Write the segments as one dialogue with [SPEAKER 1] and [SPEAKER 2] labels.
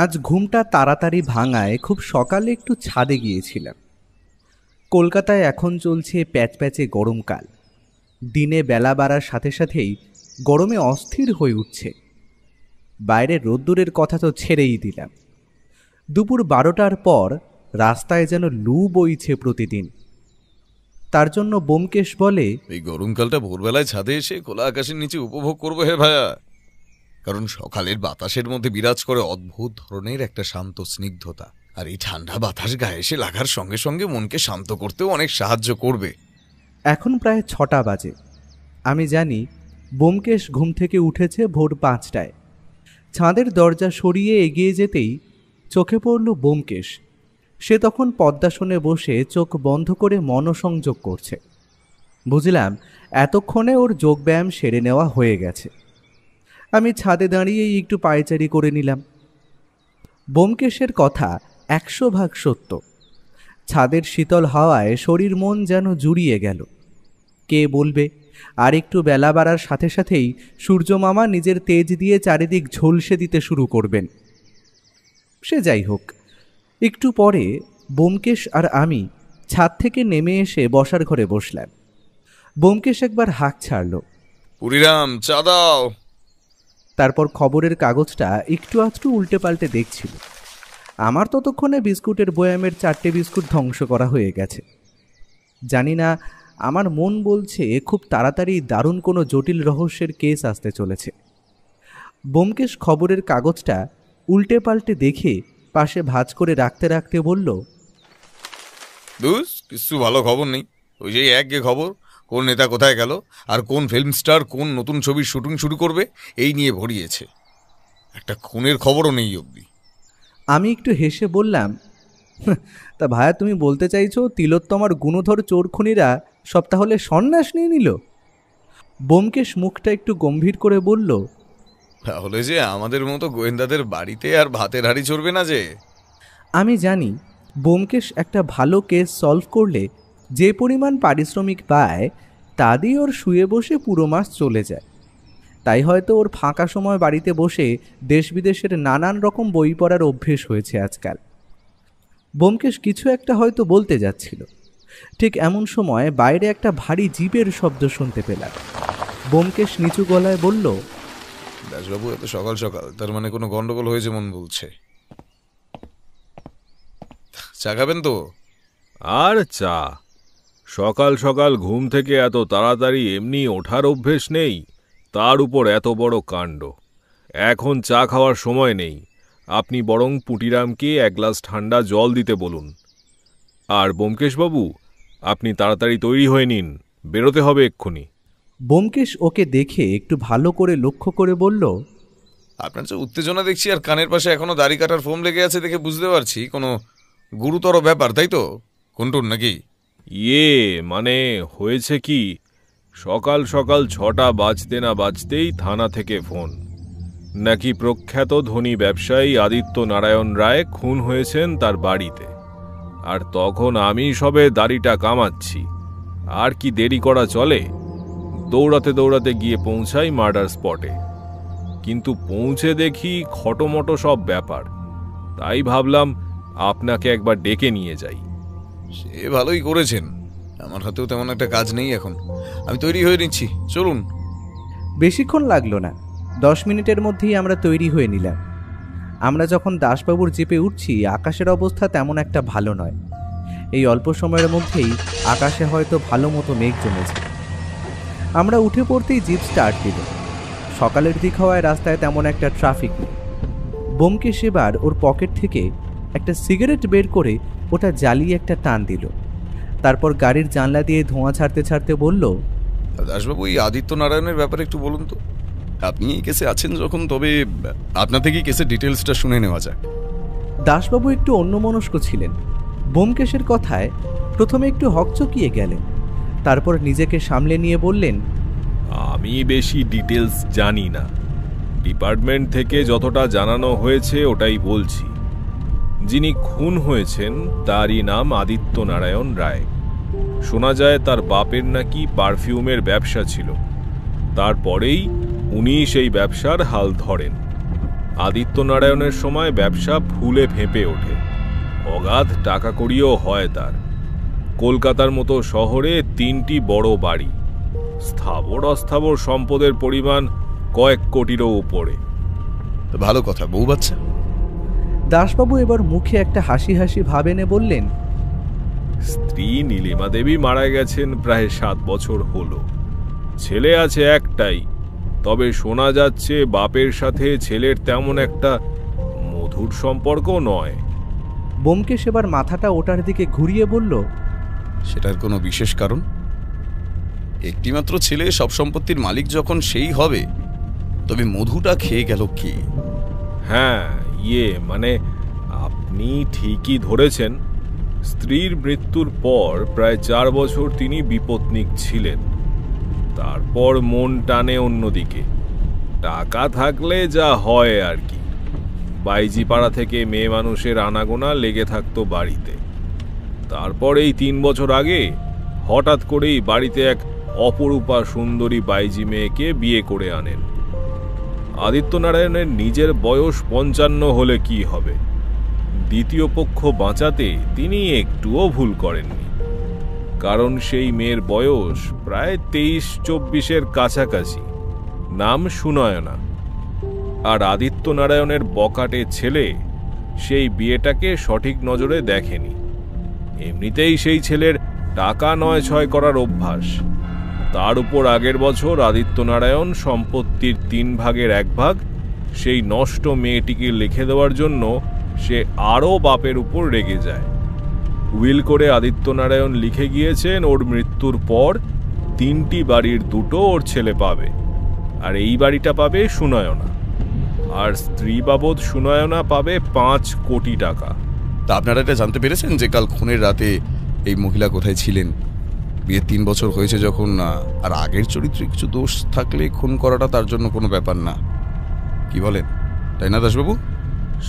[SPEAKER 1] আজ ঘুমটা তাড়াতাড়ি ভাঙায় খুব সকালে একটু ছাদে গিয়েছিলাম। কলকাতায় এখন চলছে প্যাচপ্যাচে গরমকাল। দিনে বেলা বাড়ার সাথে সাথেই গরমে অস্থির হয়ে উঠছে। বাইরে রোদ্দুরের কথা তো ছেড়েই দিলাম। দুপুর 12টার পর রাস্তায় যেন লু বইছে প্রতিদিন। তার জন্য ব্যোমকেশ বলে,
[SPEAKER 2] এই গরমকালটা ভোরবেলায় ছাদে এসে খোলা আকাশের নিচে উপভোগ করবো হে ভাইয়া। কারণ সকালের বাতাসের মধ্যে বিরাজ করে অদ্ভুত ধরনের একটা শান্ত স্নিগ্ধতা, আর এই ঠান্ডা বাতাস গায়ে এসে লাগার সঙ্গে সঙ্গে মনকে শান্ত করতেও অনেক সাহায্য করবে।
[SPEAKER 1] এখন প্রায় 6টা বাজে। আমি জানি ব্যোমকেশ ঘুম থেকে উঠেছে ভোর 5টায়। ছাদের দরজা সরিয়ে এগিয়ে যেতেই চোখে পড়ল ব্যোমকেশ। সে তখন পদ্মাসনে বসে চোখ বন্ধ করে মনসংযোগ করছে। বুঝলাম এতক্ষণে ওর যোগব্যায়াম সেরে নেওয়া হয়ে গেছে। আমি ছাদে দাঁড়িয়েই একটু পায়চারি করে নিলাম। ব্যোমকেশের কথা 100 ভাগ সত্য। ছাদের শীতল হাওয়ায় শরীর মন যেন জুড়িয়ে গেল। কে বলবে আর একটু বেলা বাড়ার সাথে সাথেই সূর্যমামা নিজের তেজ দিয়ে চারিদিক ঝলসে দিতে শুরু করবেন। সে যাই হোক, একটু পরে ব্যোমকেশ আর আমি ছাদ থেকে নেমে এসে বসার ঘরে বসলাম। ব্যোমকেশ একবার হাঁক ছাড়ল,
[SPEAKER 2] পুরিরাম চা দাও।
[SPEAKER 1] তারপর খবরের কাগজটা একটু আধটু উল্টে পাল্টে দেখছিল। আমার ততক্ষণে বিস্কুটের বয়ামের 4টে বিস্কুট ধ্বংস করা হয়ে গেছে। জানি না, আমার মন বলছে খুব তাড়াতাড়ি দারুণ কোনো জটিল রহস্যের কেস আসতে চলেছে। ব্যোমকেশ খবরের কাগজটা উল্টে পাল্টে দেখে পাশে ভাঁজ করে রাখতে রাখতে বলল,
[SPEAKER 2] কিছু ভালো খবর নেই। ওই যে একঘেয়ে খবর, কোন নেতা কোথায় গেল আর কোন ফিল্ম স্টার কোন নতুন ছবির শুটিং শুরু করবে এই নিয়ে ভরিয়েছে। একটা খুনের খবরও নেই অবধি।
[SPEAKER 1] আমি একটু হেসে বললাম, তা ভাইয়া তুমি বলতে চাইছো তিলোত্তমার গুণধর চোরখুনিরা সব তাহলে সন্ন্যাস নিয়ে নিল? ব্যোমকেশ মুখটা একটু গম্ভীর করে বলল,
[SPEAKER 2] তাহলে যে আমাদের মতো গোয়েন্দাদের বাড়িতে আর ভাতের হাঁড়ি চড়বে না যে।
[SPEAKER 1] আমি জানি ব্যোমকেশ একটা ভালো কেস সলভ করলে যে পরিমাণ পারিশ্রমিক পায় তা দিয়ে ওর শুয়ে বসে পুরো মাস চলে যায়। তাই হয়তো ওর ফাঁকা সময় বাড়িতে বসে দেশ বিদেশের নানান রকম বই পড়ার অভ্যেস হয়েছে আজকাল। ব্যোমকেশ কিছু একটা হয়তো বলতে যাচ্ছিল। ঠিক এমন সময় বাইরে একটা ভারী জিপের শব্দ শুনতে পেলাম। ব্যোমকেশ নিচু গলায় বলল,
[SPEAKER 2] দাসবাবু এত সকাল সকাল, তার মানে কোনো গন্ডগোল হয়েছে মন বলছে। চা খাবেন তো?
[SPEAKER 3] আর চা? সকাল সকাল ঘুম থেকে এত তাড়াতাড়ি এমনি ওঠার অভ্যেস নেই, তার উপর এত বড় কাণ্ড। এখন চা খাওয়ার সময় নেই। আপনি বরং পুটিরামকে 1 গ্লাস ঠান্ডা জল দিতে বলুন। আর ব্যোমকেশবাবু, আপনি তাড়াতাড়ি তৈরি হয়ে নিন, বেরোতে হবে এক্ষুনি।
[SPEAKER 1] ব্যোমকেশ ওকে দেখে একটু ভালো করে লক্ষ্য করে বলল,
[SPEAKER 2] আপনার যে উত্তেজনা দেখছি আর কানের পাশে এখনো দাড়ি কাটার ফোম লেগে আছে দেখে বুঝতে পারছি কোনো গুরুতর ব্যাপার, তাই তো? কোনটুন নাকি?
[SPEAKER 3] মানে হয়েছে কি, সকাল সকাল 6টা বাজতে না বাজতেই থানা থেকে ফোন, নাকি প্রখ্যাত ধনী ব্যবসায়ী আদিত্য নারায়ণ রায় খুন হয়েছেন তার বাড়িতে। আর তখন আমি সবে দাড়িটা কামাচ্ছি। আর কি দেরি করা চলে? দৌড়াতে দৌড়াতে গিয়ে পৌঁছাই মার্ডার স্পটে। কিন্তু পৌঁছে দেখি খটোমটো সব ব্যাপার। তাই ভাবলাম আপনাকে একবার ডেকে নিয়ে যাই।
[SPEAKER 2] সে ভালোই করেছেন। আমার হাতেও তেমন একটা কাজ নেই এখন, আমি তৈরি হয়ে নিচ্ছি, চলুন।
[SPEAKER 1] বেশিক্ষণ লাগলো না, 10 মিনিটের মধ্যেই আমরা তৈরি হয়ে নিলাম। আমরা যখন দাসবাবুর জিপে উঠছি আকাশের অবস্থা তেমন একটা ভালো নয়। এই অল্প সময়ের মধ্যেই আকাশে হয়তো ভালো মতো মেঘ জমেছে। আমরা উঠে পড়তেই জিপ স্টার্ট দিল। সকালের দিক হওয়ায় রাস্তায় তেমন একটা ট্রাফিক নেই। ব্যোমকেশ এবার ওর পকেট থেকে একটা সিগারেট বের করে ওটা জ্বালিয়ে একটা টান দিল। তারপর গাড়ির জানলা দিয়ে ধোঁয়া ছাড়তে ছাড়তে বলল,
[SPEAKER 2] দাসবাবু এই আদিত্য নারায়ণের ব্যাপারে একটু বলুন তো। আপনি এই কেসে আছেন যখন, তবে আপনার থেকেই কেসের ডিটেলসটা শুনে নেওয়া যাক।
[SPEAKER 1] দাসবাবু একটু অন্যমনস্ক ছিলেন। ব্যোমকেশের কথায় প্রথমে একটু হকচকিয়ে গেলেন, তারপর নিজেকে সামলে নিয়ে বললেন,
[SPEAKER 3] আমি বেশি ডিটেলস জানি না। ডিপার্টমেন্ট থেকে যতটা জানানো হয়েছে ওটাই বলছি। যিনি খুন হয়েছেন তারই নাম আদিত্য নারায়ণ রায়। শোনা যায় তার বাপের নাকি পারফিউমের ব্যবসা ছিল। তারপরেই উনি সেই ব্যবসার হাল ধরেন। আদিত্য নারায়ণের সময় ব্যবসা ফুলে ফেঁপে ওঠে, অগাধ টাকা কড়িও হয় তার। কলকাতার মতো শহরে 3টি বড় বাড়ি, স্থাবর অস্থাবর সম্পদের পরিমাণ কয়েক কোটিরও উপরে।
[SPEAKER 2] তো ভালো কথা, বউ বাচ্চা?
[SPEAKER 1] দাসবাবু এবার মুখে একটা হাসি হাসি ভাব এনে বললেন,
[SPEAKER 3] স্ত্রী নীলিমা দেবী মারা গেছেন প্রায় 7 বছর হলো। ছেলে আছে একটাই, তবে শোনা যাচ্ছে বাপের সাথে ছেলের তেমন একটা মধুর সম্পর্ক নয়।
[SPEAKER 1] ব্যোমকেশ এবার মাথাটা ওটার দিকে ঘুরিয়ে বলল,
[SPEAKER 2] সেটার কোনো বিশেষ কারণ? একটিমাত্র ছেলে সব সম্পত্তির মালিক যখন সেই হবে, তবে মধুটা খেয়ে গেল কে?
[SPEAKER 3] হ্যাঁ, মানে আপনি ঠিকই ধরেছেন। স্ত্রীর মৃত্যুর পর প্রায় 4 বছর তিনি বিপত্নিক ছিলেন। তারপর মন টানে অন্যদিকে। টাকা থাকলে যা হয় আর কি। বাইজিপাড়া থেকে মেয়ে মানুষের আনাগোনা লেগে থাকতো বাড়িতে। তারপর এই 3 বছর আগে হঠাৎ করেই বাড়িতে এক অপরূপা সুন্দরী বাইজি মেয়েকে বিয়ে করে আনেন। আদিত্য নারায়ণের নিজের বয়স 55 হলে কি হবে, দ্বিতীয় পক্ষ বাঁচাতে তিনি একটুও ভুল করেননি। কারণ সেই মেয়ের বয়স প্রায় 23-24-এর কাছাকাছি। নাম সুনয়না। আর আদিত্য নারায়ণের বকাটে ছেলে সেই বিয়েটাকে সঠিক নজরে দেখেনি। এমনিতেই সেই ছেলের টাকা নয় ছয় করার অভ্যাস। তার উপর আগের বছর আদিত্য নারায়ণ সম্পত্তির 3 ভাগের 1 ভাগ সেই নষ্ট মেয়েটিকে লিখে দেওয়ার জন্য সে আরও বাপের উপর রেগে যায়। উইল করে আদিত্য নারায়ণ লিখে গিয়েছেন ওর মৃত্যুর পর 3টি বাড়ির 2টো ওর ছেলে পাবে, আর এই বাড়িটা পাবে সুনয়না। আর স্ত্রী বাবদ সুনয়না পাবে 5 কোটি টাকা।
[SPEAKER 2] তা আপনারা এটা জানতে পেরেছেন যে কাল খুনের রাতে এই মহিলা কোথায় ছিলেন? বিয়ের 3 বছর হয়েছে যখন, আর আগের চরিত্রে কিছু দোষ থাকলে খুন করাটা তার জন্য কোনো ব্যাপার না, কি বলেন? তাই না দাসবাবু?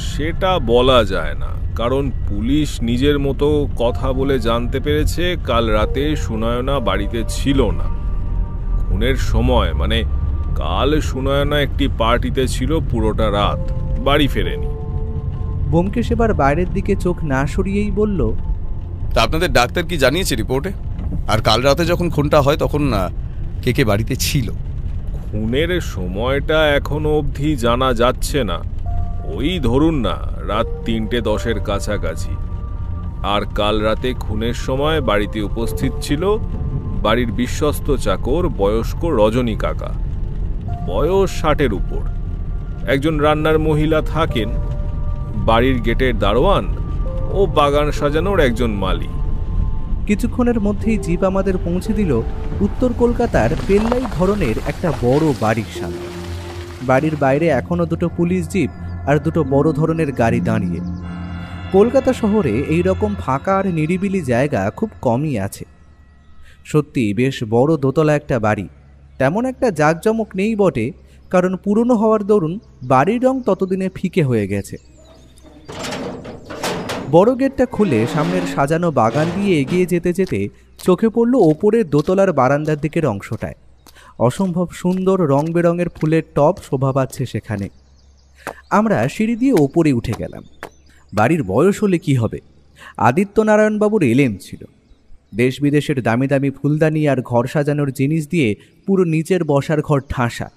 [SPEAKER 3] সেটা বলা যায় না, কারণ পুলিশ নিজের মতো কথা বলে জানতে পেরেছে কাল রাতে সুনয়না বাড়িতে ছিল না। খুনের সময় মানে কাল সুনয়না একটি পার্টিতে ছিল পুরোটা রাত, বাড়ি ফেরেনি।
[SPEAKER 1] ব্যোমকেশ এবার বাইরের দিকে চোখ না সরিয়েই বলল,
[SPEAKER 2] তা আপনাদের ডাক্তার কি জানিয়েছে রিপোর্টে? আর কাল রাতে যখন খুনটা হয় তখন কে কে বাড়িতে ছিল?
[SPEAKER 3] খুনের সময়টা এখনো অবধি জানা যাচ্ছে না। ওই ধরুন না রাত 3:10-এর কাছাকাছি। আর কাল রাতে খুনের সময় বাড়িতে উপস্থিত ছিল বাড়ির বিশ্বস্ত চাকর বয়স্ক রজনী কাকা, বয়স 60-এর উপর। একজন রান্নার মহিলা থাকেন, বাড়ির গেটের দারোয়ান ও বাগান সাজানোর একজন মালি।
[SPEAKER 1] কিছুক্ষণের মধ্যেই জিপ আমাদের পৌঁছে দিল উত্তর কলকাতার পেল্লাই ধরনের একটা বড় বাড়ির সামনে। বাড়ির বাইরে এখনো 2টো পুলিশ জিপ আর 2টো বড় ধরনের গাড়ি দাঁড়িয়ে। কলকাতা শহরে এই রকম ফাঁকা আর নিরিবিলি জায়গা খুব কমই আছে। সত্যি বেশ বড় দোতলা একটা বাড়ি। তেমন একটা জাঁকজমক নেই বটে, কারণ পুরনো হওয়ার দরুন বাড়ির রং ততদিনে ফিকে হয়ে গেছে। বড় গেটটা খুলে সামনের সাজানো বাগান দিয়ে এগিয়ে যেতে যেতে চোখে পড়ল ওপরের দোতলার বারান্দার দিকের অংশটায়। অসম্ভব সুন্দর রং বেরঙের ফুলের টব শোভা পাচ্ছে সেখানে। আমরা সিঁড়ি দিয়ে ওপরে উঠে গেলাম। বাড়ির বয়স হলে কি হবে, আদিত্য নারায়ণবাবুর এলেম ছিল। দেশ বিদেশের দামি দামি ফুলদানি আর ঘর সাজানোর জিনিস দিয়ে পুরো নিচের বসার ঘর ঠাসা।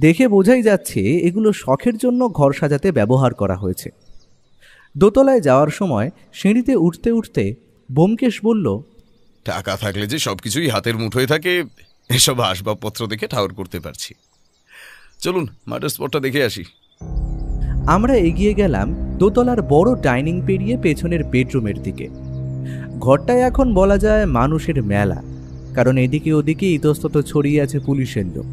[SPEAKER 1] দেখে বোঝাই যাচ্ছে এগুলো শখের জন্য ঘর সাজাতে ব্যবহার করা হয়েছে। দোতলায় যাওয়ার সময় সিঁড়িতে উঠতে উঠতে ব্যোমকেশ বলল,
[SPEAKER 2] টাকা থাকলে যে সবকিছুই হাতের মুঠোয় থাকে, এসব আসবাবপত্র দেখে ঠাউর করতে পারছি। চলুন মার্ডার স্পটটা দেখে আসি।
[SPEAKER 1] আমরা এগিয়ে গেলাম দোতলার বড় ডাইনিং পেরিয়ে পেছনের বেডরুমের দিকে। ঘরটায় এখন বলা যায় মানুষের মেলা, কারণ এদিকে ওদিকে ইতস্তত ছড়িয়ে আছে পুলিশের লোক।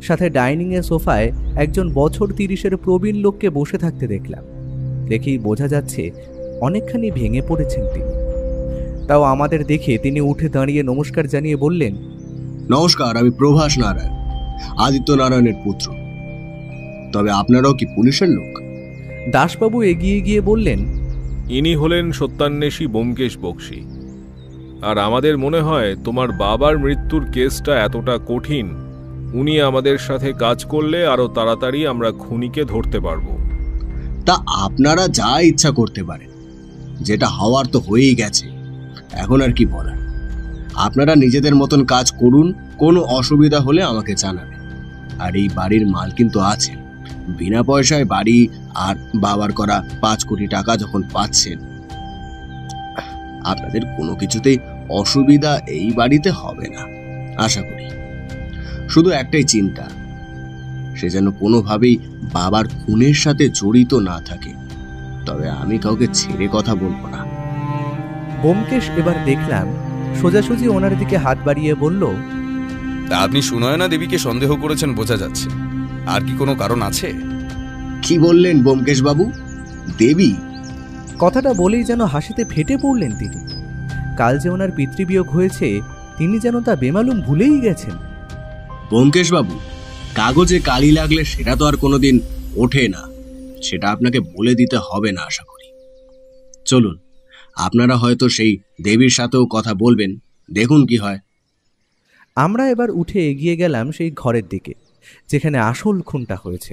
[SPEAKER 1] সাথে ডাইনিংয়ে সোফায় একজন বছর 30-এর প্রবীণ লোককে বসে থাকতে দেখলাম। দেখেই বোঝা যাচ্ছে অনেকখানি ভেঙে পড়েছেন তিনি। তাও আমাদের দেখে তিনি উঠে দাঁড়িয়ে নমস্কার জানিয়ে বললেন,
[SPEAKER 4] নমস্কার, আমি প্রভাস নারায়ণ, আদিত্য নারায়ণের পুত্র। তবে আপনারাও কি পুলিশের লোক?
[SPEAKER 1] দাসবাবু এগিয়ে গিয়ে বললেন,
[SPEAKER 3] ইনি হলেন সত্যান্বেষী ব্যোমকেশ বক্সী। আর আমাদের মনে হয় তোমার বাবার মৃত্যুর কেসটা এতটা কঠিন উনি আমাদের সাথে কাজ করলে আরো তাড়াতাড়ি আমরা খুনিকে ধরতে পারবো।
[SPEAKER 4] তা আপনারা যা ইচ্ছা করতে পারেন, যেটা হওয়ার তো হয়েই গেছে, এখন আর কি বলার। আপনারা নিজেদের মতন কাজ করুন, কোনো অসুবিধা হলে আমাকে জানাবেন। আর এই বাড়ির মাল কিন্তু আছে, বিনা পয়সায় বাড়ি আর বাবার করা 5 কোটি টাকা যখন পাচ্ছেন, আপনাদের কোনো কিছুতেই অসুবিধা এই বাড়িতে হবে না আশা করি। শুধু একটাই চিন্তা, সে যেন কোনোভাবেই বাবার খুনের সাথে জড়িত না থাকে, তবে আমি কাউকে ছেড়ে কথা বলবো না।
[SPEAKER 1] ব্যোমকেশ এবার দেখলাম সোজাসুজি ওনার দিকে হাত বাড়িয়ে বলল,
[SPEAKER 2] তা আপনি সুনয়না দেবীকে সন্দেহ করেছেন বোঝা যাচ্ছে, আর কি কোনো কারণ আছে?
[SPEAKER 4] কি বললেন ব্যোমকেশ বাবু? দেবী?
[SPEAKER 1] কথাটা বলেই যেন হাসিতে ফেটে পড়লেন তিনি। কাল যে ওনার পিতৃবিয়োগ হয়েছে তিনি যেন তা বেমালুম ভুলেই গেছেন।
[SPEAKER 4] ব্যোমকেশ বাবু, কাগজে কালি লাগলে সেটা তো আর কোনোদিন ওঠে না, সেটা আপনাকে বলে দিতে হবে না আশা করি। চলুন, আপনারা হয়তো সেই দেবীর সাথেও কথা বলবেন, দেখুন কি হয়।
[SPEAKER 1] আমরা এবার উঠে এগিয়ে গেলাম সেই ঘরের দিকে যেখানে আসল খুনটা হয়েছে।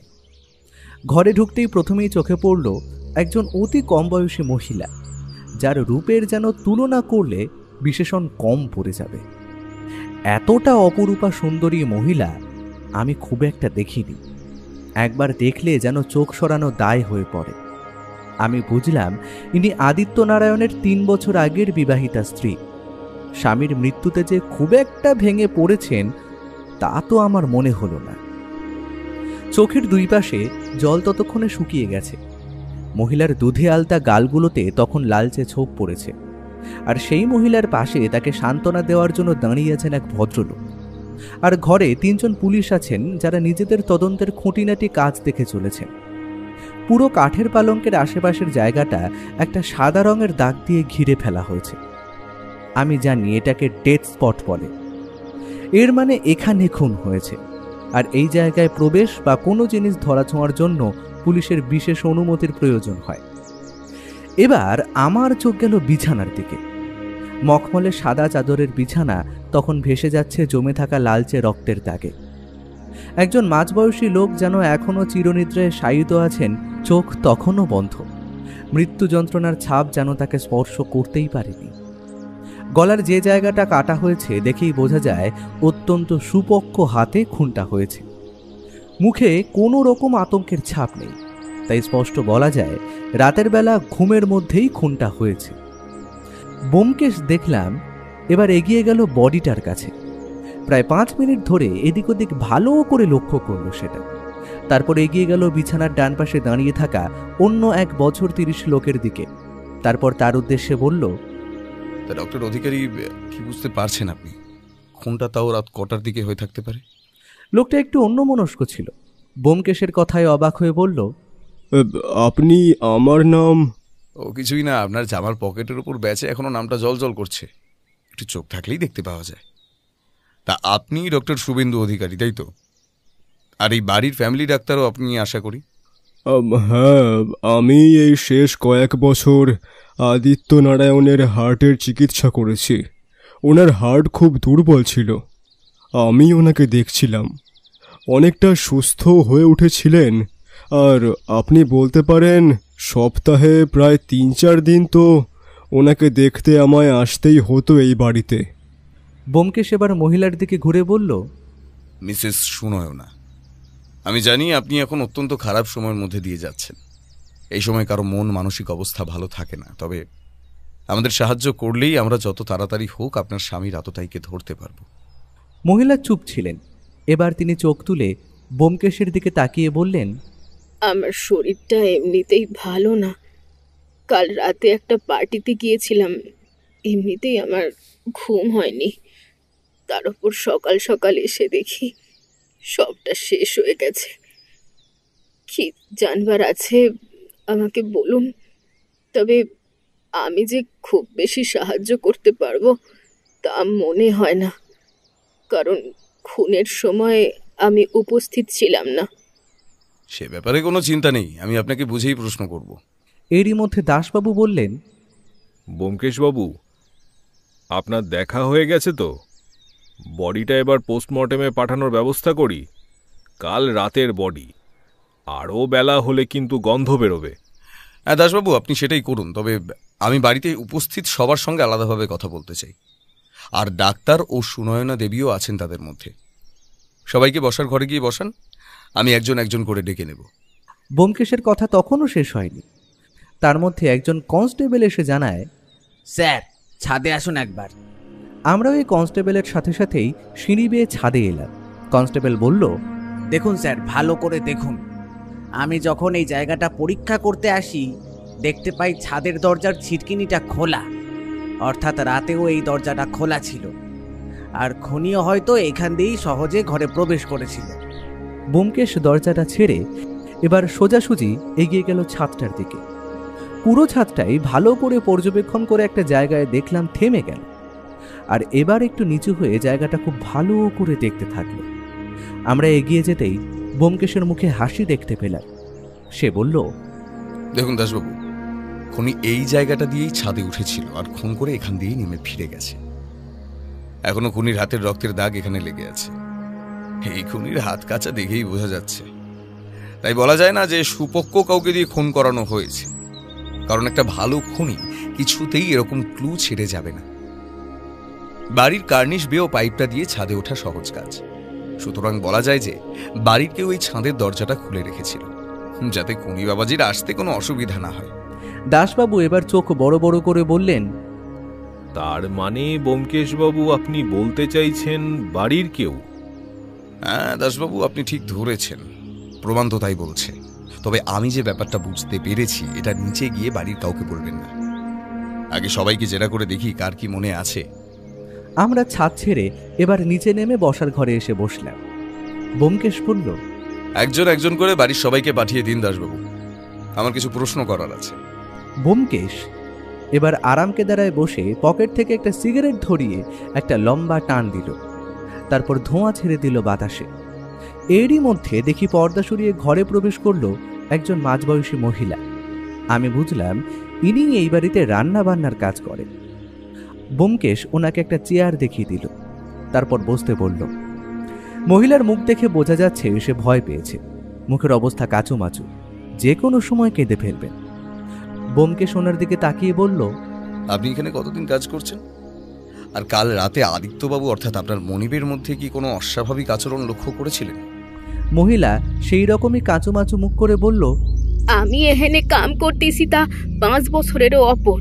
[SPEAKER 1] ঘরে ঢুকতেই প্রথমেই চোখে পড়ল একজন অতি কম বয়সী মহিলা, যার রূপের যেন তুলনা করলে বিশেষণ কম পড়ে যাবে। এতটা অপরূপা সুন্দরী মহিলা আমি খুব একটা দেখিনি। একবার দেখলে যেন চোখ সরানো দায় হয়ে পড়ে। আমি বুঝলাম ইনি আদিত্য নারায়ণের 3 বছর আগের বিবাহিতা স্ত্রী। স্বামীর মৃত্যুতে যে খুব একটা ভেঙে পড়েছেন তা তো আমার মনে হলো না। চোখের দুই পাশে জল ততক্ষণে শুকিয়ে গেছে। মহিলার দুধে আলতা গালগুলোতে তখন লালচে ছোপ পড়েছে। আর সেই মহিলার পাশে তাকে সান্ত্বনা দেওয়ার জন্য দাঁড়িয়ে আছেন এক ভদ্রলোক। আর ঘরে 3 জন পুলিশ আছেন যারা নিজেদের তদন্তের খুঁটিনাটি কাজ দেখে চলেছেন। পুরো কাঠের পালঙ্কের আশেপাশের জায়গাটা একটা সাদা রঙের দাগ দিয়ে ঘিরে ফেলা হয়েছে। আমি জানি এটাকে ডেথ স্পট বলে। এর মানে এখানে খুন হয়েছে, আর এই জায়গায় প্রবেশ বা কোনো জিনিস ধরাছোঁয়ার জন্য পুলিশের বিশেষ অনুমতির প্রয়োজন হয়। এবার আমার চোখ গেল বিছানার দিকে। মখমলে সাদা চাদরের বিছানা তখন ভেসে যাচ্ছে জমে থাকা লালচে রক্তের দাগে। একজন মাঝবয়সী লোক যেন এখনো চিরনিদ্রায় শায়িত আছেন, চোখ তখনও বন্ধ। মৃত্যু যন্ত্রণার ছাপ যেন তাকে স্পর্শ করতেই পারেনি। গলার যে জায়গাটা কাটা হয়েছে দেখেই বোঝা যায় অত্যন্ত সুপক্ষ হাতে খুনটা হয়েছে। মুখে কোনো রকম আতঙ্কের ছাপ নেই, তাই স্পষ্ট বলা যায় রাতের বেলা ঘুমের মধ্যেই খুনটা হয়েছে। ব্যোমকেশ দেখলাম এবার এগিয়ে গেল বডিটার কাছে। প্রায় 5 মিনিট ধরে এদিক ওদিক ভালো করে লক্ষ্য করলো সেটা। তারপর এগিয়ে গেল বিছানার ডান পাশে দাঁড়িয়ে থাকা অন্য 1 বছর 30 লোকের দিকে। তারপর তার উদ্দেশ্যে বলল,
[SPEAKER 2] তা ডক্টর অধিকারী, কি বুঝতে পারছেন আপনি খুনটা তাও রাত কটার দিকে হয়ে থাকতে পারে?
[SPEAKER 1] লোকটা একটু অন্যমনস্ক ছিল। ব্যোমকেশের কথায় অবাক হয়ে বলল,
[SPEAKER 5] আপনি? আমার নাম?
[SPEAKER 2] ও কিছুই না, আপনার জামার পকেটের উপর ব্যাচে এখনো নামটা জল করছে, একটু চোখ থাকলেই দেখতে পাওয়া যায়। তা আপনি ডক্টর শুভেন্দু অধিকারী, তাই তো? আর এই বাড়ির ফ্যামিলি ডাক্তারও আপনি আশা করি?
[SPEAKER 5] হ্যাঁ, আমি এই শেষ কয়েক বছর আদিত্য নারায়ণের হার্টের চিকিৎসা করেছি। ওনার হার্ট খুব দুর্বল ছিল, আমি ওনাকে দেখছিলাম। অনেকটা সুস্থ হয়ে উঠেছিলেন, আর আপনি বলতে পারেন সপ্তাহে প্রায় 3-4 দিন তো ওনাকে দেখতে আমায় আসতেই হতো এই বাড়িতে।
[SPEAKER 1] ব্যোমকেশ এবার মহিলার দিকে ঘুরে বলল,
[SPEAKER 2] মিসেস সুনয়না, আমি জানি আপনি এখন অত্যন্ত খারাপ সময়ের মধ্যে দিয়ে যাচ্ছেন। এই সময় কারো মন মানসিক অবস্থা ভালো থাকে না, তবে আমাদের সাহায্য করলেই আমরা যত তাড়াতাড়ি হোক আপনার স্বামীর আততায়ীকে ধরতে পারব।
[SPEAKER 1] মহিলা চুপ ছিলেন। এবার তিনি চোখ তুলে ব্যোমকেশের দিকে তাকিয়ে বললেন,
[SPEAKER 6] আমার শরীরটা এমনিতেই ভালো না। কাল রাতে একটা পার্টিতে গিয়েছিলাম, এমনিতেই আমার ঘুম হয়নি। তার উপর সকাল সকাল এসে দেখি সবটা শেষ হয়ে গেছে। কি জানবার আছে আমাকে বলুন, তবে আমি যে খুব বেশি সাহায্য করতে পারবো তা মনে হয় না, কারণ খুনের সময় আমি উপস্থিত ছিলাম না।
[SPEAKER 2] সে ব্যাপারে কোনো চিন্তা নেই, আমি আপনাকে বুঝেই প্রশ্ন করব।
[SPEAKER 1] এরই মধ্যে দাসবাবু বললেন,
[SPEAKER 3] ব্যোমকেশবাবু, আপনার দেখা হয়ে গেছে তো? বডিটা এবার পোস্টমর্টেমে পাঠানোর ব্যবস্থা করি। কাল রাতের বডি, আরও বেলা হলে কিন্তু গন্ধ বেরোবে।
[SPEAKER 2] হ্যাঁ দাসবাবু, আপনি সেটাই করুন, তবে আমি বাড়িতে উপস্থিত সবার সঙ্গে আলাদাভাবে কথা বলতে চাই। আর ডাক্তার ও সুনয়না দেবীও আছেন তাদের মধ্যে। সবাইকে বসার ঘরে গিয়ে বসান, আমি একজন একজন করে ডেকে নেব।
[SPEAKER 1] ব্যোমকেশের কথা তখনও শেষ হয়নি, তার মধ্যে একজন কনস্টেবল এসে জানায়,
[SPEAKER 7] স্যার ছাদে আসুন একবার।
[SPEAKER 1] আমরা ওই কনস্টেবলের সাথে সাথেই সিঁড়ি বেয়ে ছাদে এলাম। কনস্টেবল বলল,
[SPEAKER 7] দেখুন স্যার, ভালো করে দেখুন। আমি যখন এই জায়গাটা পরীক্ষা করতে আসি, দেখতে পাই ছাদের দরজার ছিটকিনিটা খোলা, অর্থাৎ রাতেও এই দরজাটা খোলা ছিল, আর খনিও হয়তো এখান দিয়েই সহজে ঘরে প্রবেশ করেছিল।
[SPEAKER 1] ব্যোমকেশ দরজাটা ছেড়ে এবার সোজাসুজি এগিয়ে গেল ছাদটার দিকে। পুরো ছাদটাই ভালো করে পর্যবেক্ষণ করে একটা জায়গায় দেখলাম থেমে গেল, আর এবার একটু নিচু হয়ে জায়গাটা খুব ভালো করে দেখতে থাকলো। আমরা এগিয়ে যেতেই ব্যোমকেশের মুখে হাসি দেখতে পেলাম। সে বলল,
[SPEAKER 2] দেখুন দাসবাবু, খনি এই জায়গাটা দিয়েই ছাদে উঠেছিল, আর খুন করে এখান দিয়েই নেমে ফিরে গেছে। এখনো খুনির হাতের রক্তের দাগ এখানে লেগে আছে। এই খুনির হাত কাঁচা দেখেই বোঝা যাচ্ছে। তাই বলা যায় না যে সুপক্ষ কাউকে দিয়ে খুন করানো হয়েছে, কারণ একটা ভালো খুনি কিছুতেই এরকম ক্লু ছেড়ে যাবে না। বাড়ির কার্নিশ বেয়েও পাইপটা দিয়ে ছাদে ওঠা সহজ কাজ, সুতরাং বলা যায় যে বাড়ির কেউ এই ছাদের দরজাটা খুলে রেখেছিল, যাতে খুনি বাবাজির আসতে কোনো অসুবিধা না হয়।
[SPEAKER 1] দাসবাবু এবার চোখ বড় বড় করে বললেন,
[SPEAKER 3] তার মানে ব্যোমকেশবাবু, আপনি বলতে চাইছেন বাড়ির কেউ?
[SPEAKER 2] হ্যাঁ দাসবাবু, আপনি ঠিক ধরেছেন, প্রমাণ তো তাই বলছে। তবে আমি যে ব্যাপারটা বুঝতে পেরেছি, এটা নিচে গিয়ে বাড়ির কাউকে বলবেন না। আগে সবাইকে জেরা করে দেখি কার কি মনে আছে।
[SPEAKER 1] আমরা ছাদ ছেড়ে এবার নিচে নেমে বসার ঘরে এসে বসলাম। ব্যোমকেশ বলল,
[SPEAKER 2] একজন একজন করে বাড়ির সবাইকে পাঠিয়ে দিন দাসবাবু, আমার কিছু প্রশ্ন করার আছে।
[SPEAKER 1] ব্যোমকেশ এবার আরামকেদারায় বসে পকেট থেকে একটা সিগারেট ধরিয়ে একটা লম্বা টান দিল, তারপর ধোঁয়া ছেড়ে দিল বাতাসে। এরই মধ্যে দেখি পর্দা সরিয়ে ঘরে প্রবেশ করলো একজন মাঝবয়সী মহিলা। আমি বুঝলাম ইনি এই বাড়িতে রান্না বান্নার কাজ করেন। ব্যোমকেশ ওনাকে একটা চেয়ার দেখিয়ে দিল, তারপর বসতে বলল। মহিলার মুখ দেখে বোঝা যাচ্ছে সে ভয় পেয়েছে, মুখের অবস্থা কাচুমাচু, যে কোনো সময় কেঁদে ফেলবেন। ব্যোমকেশ ওনার দিকে তাকিয়ে বলল,
[SPEAKER 2] আপনি এখানে কতদিন কাজ করছেন? আর কাল রাতে আদিত্যবাবু অর্থাৎ আপনার মনিবের মধ্যে কি কোনো অস্বাভাবিক আচরণ লক্ষ্য করেছিলেন?
[SPEAKER 1] মহিলা সেই রকমই কাঁচুমাচু মুখ করে বলল,
[SPEAKER 6] আমি এখানে কাম করতেছি তা 5 বছরেরও অপর।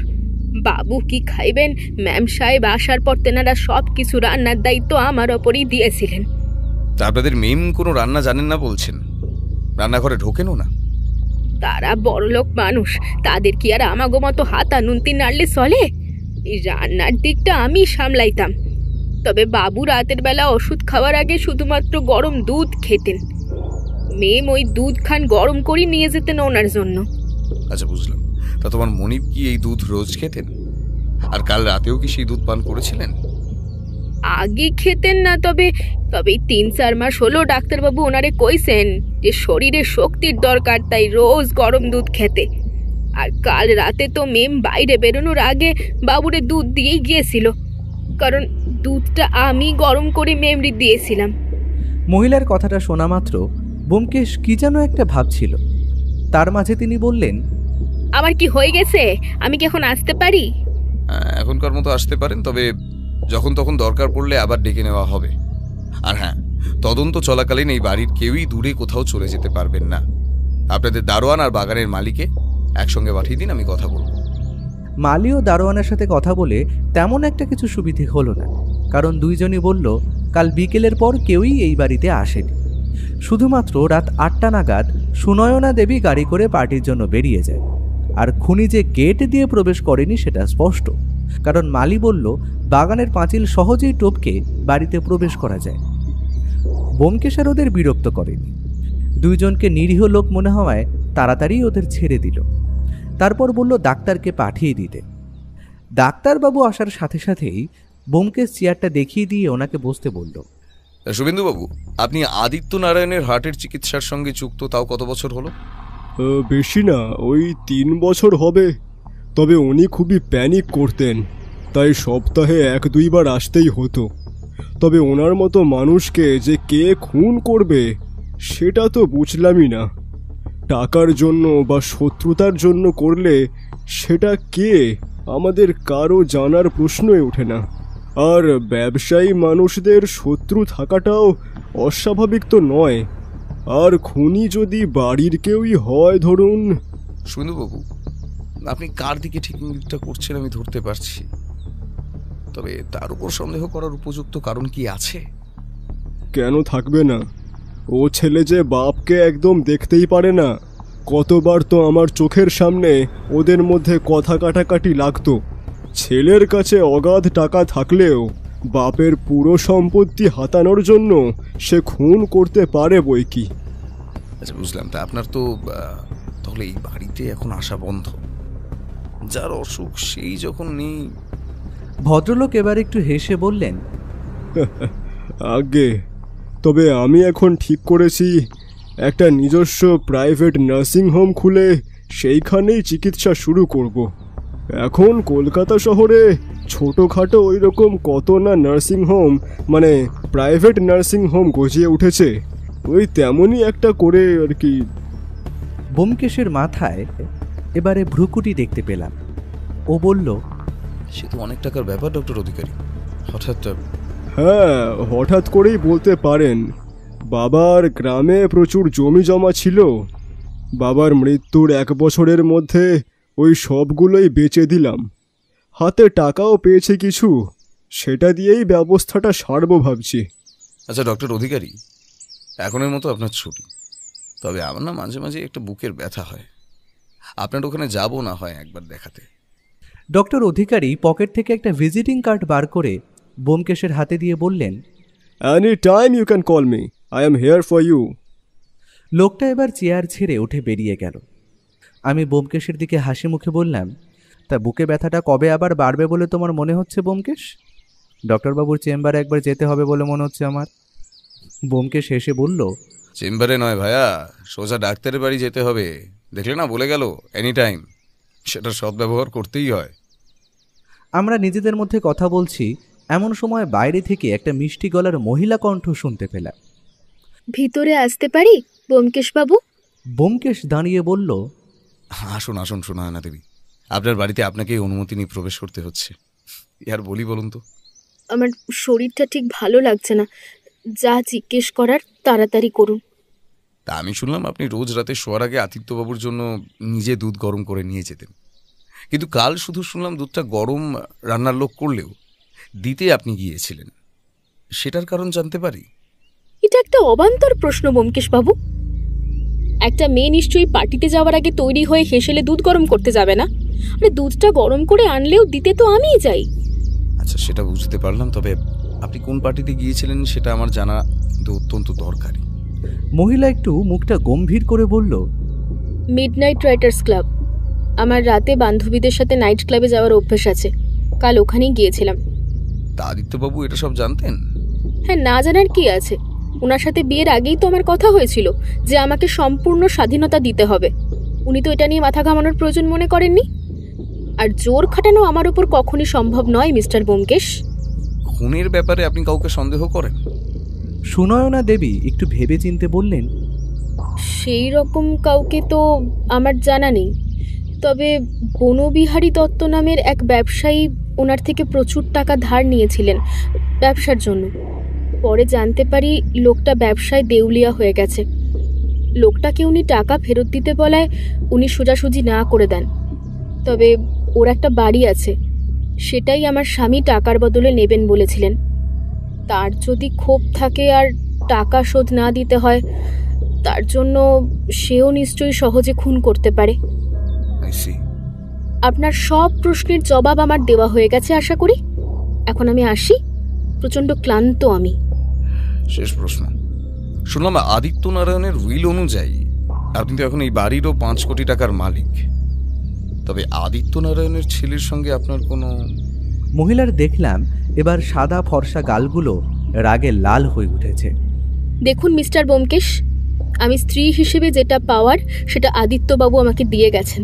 [SPEAKER 6] বাবু কি খাইবেন, ম্যাম সাহেব আসার পর তেনারা সব কিছু রান্নার দায়িত্ব আমার ওপরই দিয়েছিলেন।
[SPEAKER 2] তা আপনাদের মেম কোনো রান্না জানেন না বলছেন? রান্নাঘরে ঢোকেনও না?
[SPEAKER 6] তারা বড়লোক মানুষ, তাদের কি আর আমাগো মতো হাতা নুনতি নাড়লে চলে? এই রান্নার দিকটা আমি সামলাইতাম। তবে বাবু রাতের বেলা ওষুধ খাওয়ার আগে শুধুমাত্র গরম দুধ খেতেন। মেম ওই দুধ খান গরম করে নিয়ে যেতেন ওনার জন্য।
[SPEAKER 2] আচ্ছা বুঝলাম। তা তোমার মনিব কি এই দুধ রোজ খেতেন? আর কাল রাতেও কি সেই দুধ পান করেছিলেন?
[SPEAKER 6] আগে খেতেন না, তবে 3-4 মাস হলো ডাক্তারবাবু ওনারে কইছেন যে শরীরে শক্তির দরকার, তাই রোজ গরম দুধ খেতে। আর কাল রাতে তো মেম বাইরে বেরোনোর আগে বাবুরে দুধ দিয়েই গিয়েছিল, কারণ দুধটা আমি গরম করে মেমরি দিয়েছিলাম।
[SPEAKER 1] মহিলার কথাটা শোনা মাত্র ব্যোমকেশ কি যেন একটা ভাবছিল, তার মাঝে তিনি বললেন,
[SPEAKER 6] আমার কি হয়ে গেছে? আমি কি এখন আসতে পারি?
[SPEAKER 2] এখনকার মতো আসতে পারেন, তবে যখন তখন দরকার পড়লে আবার ডেকে নেওয়া হবে। আর হ্যাঁ, তদন্ত চলাকালীন এই বাড়ির কেউই দূরে কোথাও চলে যেতে পারবেন না। আপনাদের দারোয়ান আর বাগানের মালিকে একসঙ্গে পাঠিয়ে দিন, আমি কথা বলবো।
[SPEAKER 1] মালি ও দারোয়ানের সাথে কথা বলে তেমন একটা কিছু সুবিধে হলো না, কারণ দুইজনই বলল কাল বিকেলের পর কেউই এই বাড়িতে আসেনি। শুধুমাত্র রাত 8টা নাগাদ সুনয়না দেবী গাড়ি করে পার্টির জন্য বেরিয়ে যায়। আর খুনি যে গেট দিয়ে প্রবেশ করেনি সেটা স্পষ্ট, কারণ মালি বলল বাগানের পাঁচিল সহজেই টপকে বাড়িতে প্রবেশ করা যায়। ব্যোমকেশ আর ওদের বিরক্ত করেনি, দুইজনকে নিরীহ লোক মনে হওয়ায় তাড়াতাড়ি ওদের ছেড়ে দিল। তারপর বলল ডাক্তারকে পাঠিয়ে দিতে। ডাক্তারবাবু আসার সাথে সাথেই ব্যোমকেশ চেয়ারটা দেখিয়ে দিয়ে ওনাকে বসতে বলল।
[SPEAKER 2] শুভেন্দুবাবু, আপনি আদিত্য নারায়ণের হার্টের চিকিৎসার সঙ্গে যুক্ত তাও কত বছর হলো?
[SPEAKER 5] বেশি না, ওই 3 বছর হবে। তবে উনি খুবই প্যানিক করতেন, তাই সপ্তাহে 1-2 বার আসতেই হতো। তবে ওনার মতো মানুষকে যে কে খুন করবে সেটা তো বুঝলামই না। টাকার জন্য বা শত্রুতার জন্য করলে সেটা কে আমাদের কারো জানার প্রশ্নই ওঠে না। আর ব্যবসায়ী মানুষদের শত্রু থাকাটাও অস্বাভাবিক তো নয়। আর খুনি যদি বাড়ির কেউই হয় ধরুন।
[SPEAKER 2] শুভেন্দুবাবু, আপনি কার দিকে ঠিক ইঙ্গিতটা করছেন আমি ধরতে পারছি, তবে তার উপর সন্দেহ করার উপযুক্ত কারণ কি আছে?
[SPEAKER 5] কেন থাকবে না? ও ছেলে যে বাপকে একদম দেখতেই পারে না। কতবার তো আমার চোখের সামনে ওদের মধ্যে কথা কাটাকাটি লাগতো। ছেলের কাছে অগাধ টাকা থাকলেও বাপের পুরো সম্পত্তি হাতানোর জন্য সে খুন করতে পারে বই কি।
[SPEAKER 2] আচ্ছা, বুঝলাম। তা আপনার তো তাহলে এই বাড়িতে এখন আসা বন্ধ। যার অসুখ সেই যখন নেই।
[SPEAKER 1] ভদ্রলোক এবার একটু হেসে বললেন,
[SPEAKER 5] আগে তবে আমি এখন ঠিক করেছি একটা নিজস্ব প্রাইভেট নার্সিং হোম খুলে সেইখানেই চিকিৎসা শুরু করব। এখন কলকাতা শহরে ছোটোখাটো ওই রকম কত না নার্সিং হোম, মানে প্রাইভেট নার্সিং হোম গজিয়ে উঠেছে। ওই তেমনই একটা করে আর কি।
[SPEAKER 1] ব্যোমকেশের মাথায় এবারে ভ্রুকুটি দেখতে পেলাম। ও বলল,
[SPEAKER 2] সে তো অনেক টাকার ব্যাপার ডক্টর অধিকারী। হঠাৎ?
[SPEAKER 5] হ্যাঁ, হঠাৎ করেই বলতে পারেন। বাবার গ্রামে প্রচুর জমি জমা ছিল। বাবার মৃত্যুর 1 বছরের মধ্যে ওই সবগুলোই বেচে দিলাম। হাতে টাকাও পেয়েছে কিছু, সেটা দিয়েই ব্যবস্থাটা সারবো ভাবছি।
[SPEAKER 2] আচ্ছা ডক্টর অধিকারী, এখনের মতো আপনার ছুটি, তবে আমার না মাঝে মাঝে একটা বুকের ব্যথা হয়। আপনার ওখানে যাব না হয় একবার দেখাতে।
[SPEAKER 1] ডক্টর অধিকারী পকেট থেকে একটা ভিজিটিং কার্ড বার করে ব্যোমকেশের হাতে দিয়ে বললেন,
[SPEAKER 5] any time you can call me, I am here for you.
[SPEAKER 1] লোকটা এবার চেয়ার ছেড়ে উঠে বেরিয়ে গেল। আমি ব্যোমকেশের দিকে হাসি মুখে বললাম, তা বুকে ব্যথাটা কবে আবার বাড়বে বলে তোমার মনে হচ্ছে ব্যোমকেশ? ডক্টরবাবুর চেম্বারে একবার যেতে হবে বলে মনে হচ্ছে আমার। ব্যোমকেশ হেসে বলল,
[SPEAKER 2] চেম্বারে নয় ভাইয়া, সোজা ডাক্তারের বাড়ি যেতে হবে। দেখলে না, বলে গেল এনি টাইম। সেটা সদ্ব্যবহার করতেই হয়।
[SPEAKER 1] আমরা নিজেদের মধ্যে কথা বলছি, এমন সময় বাইরে থেকে একটা মিষ্টি গলার মহিলা কণ্ঠ শুনতে পেলাম।
[SPEAKER 6] ভিতরে আসতে পারি ব্যোমকেশ বাবু?
[SPEAKER 1] ব্যোমকেশ দাঁড়িয়ে বলল,
[SPEAKER 2] আসুন আসুন সুনয়না দেবী, আপনার বাড়িতে আপনাকেই অনুমতি নিয়ে প্রবেশ করতে হচ্ছে। আর বলি বলুন তো।
[SPEAKER 6] আমার শরীরটা ঠিক ভালো লাগছে না, যা জিজ্ঞেস করার তাড়াতাড়ি করুন।
[SPEAKER 2] তা আমি শুনলাম আপনি রোজ রাতে শোয়ার আগে আতিথ্যবাবুর জন্য নিজে দুধ গরম করে নিয়ে যেতেন, কিন্তু কাল শুধু শুনলাম দুধটা গরম রান্নার লোক করলেও দিতে আপনি গিয়েছিলেন। সেটার কারণ জানতে পারি?
[SPEAKER 6] এটা একটা অবান্তর প্রশ্ন ব্যোমকেশ বাবু। একটা মেয়ে নিশ্চয়ই পার্টিতে যাওয়ার আগে তৈরি হয়ে হেসেলে দুধ গরম করতে যাবে না? আরে দুধটা গরম করে আনলেও দিতে তো আমিই যাই।
[SPEAKER 2] আচ্ছা, সেটা বুঝতে পারলাম, তবে আপনি কোন পার্টিতে গিয়েছিলেন সেটা আমার জানা কিন্তু অত্যন্ত দরকারি।
[SPEAKER 1] মহিলা একটু মুখটা গম্ভীর করে বলল,
[SPEAKER 6] মিডনাইট রাইটার্স ক্লাব। আমার রাতে বান্ধবীদের সাথে নাইট ক্লাবে যাওয়ার অভ্যেস আছে, কাল ওখানেই গিয়েছিলাম।
[SPEAKER 2] তা আদিত্যবাবু এটা সব জানতেন?
[SPEAKER 6] হ্যাঁ, না জানার কি আছে? ওনার সাথে বিয়ের আগেই তো আমার কথা হয়েছিল যে আমাকে সম্পূর্ণ স্বাধীনতা দিতে হবে। উনি তো এটা নিয়ে মাথা ঘামানোর প্রয়োজন মনে করেননি। আর জোর খাটানো আমার উপর কখনই সম্ভব নয় মিস্টার ব্যোমকেশ।
[SPEAKER 2] খুনের ব্যাপারে আপনি কাউকে সন্দেহ করেন?
[SPEAKER 1] সুনয়না দেবী একটু ভেবে চিনতে বললেন,
[SPEAKER 6] সেই রকম কাউকে তো আমার জানা নেই, তবে বনবিহারী দত্ত নামের এক ব্যবসায়ী ওনার থেকে প্রচুর টাকা ধার নিয়েছিলেন ব্যবসার জন্য। পরে জানতে পারি লোকটা ব্যবসায় দেউলিয়া হয়ে গেছে। লোকটাকে উনি টাকা ফেরত দিতে বলায় উনি সোজাসুজি না করে দেন। তবে ওর একটা বাড়ি আছে, সেটাই আমার স্বামী টাকার বদলে নেবেন বলেছিলেন। তার যদি ক্ষোভ থাকে আর টাকা শোধ না দিতে হয়, তার জন্য সেও নিশ্চয়ই সহজে খুন করতে পারে। আপনার সব প্রশ্নের জবাব আমার দেওয়া হয়ে গেছে আশা করি। এখন আমি আসি, প্রচণ্ড ক্লান্ত আমি।
[SPEAKER 2] শেষ প্রশ্ন, শুনলাম আদিত্য নারায়ণের উইল অনুযায়ী আপনি তো এখন এই বাড়িরও 5 কোটি টাকার মালিক। তবে আদিত্য নারায়ণের ছেলের সঙ্গে আপনার কোনো?
[SPEAKER 1] মহিলার দেখলাম এবার সাদা ফর্সা গালগুলো রাগে লাল হয়ে উঠেছে।
[SPEAKER 6] দেখুন মিস্টার ব্যোমকেশ, আমি স্ত্রী হিসেবে যেটা পাওয়ার সেটা আদিত্যবাবু আমাকে দিয়ে গেছেন।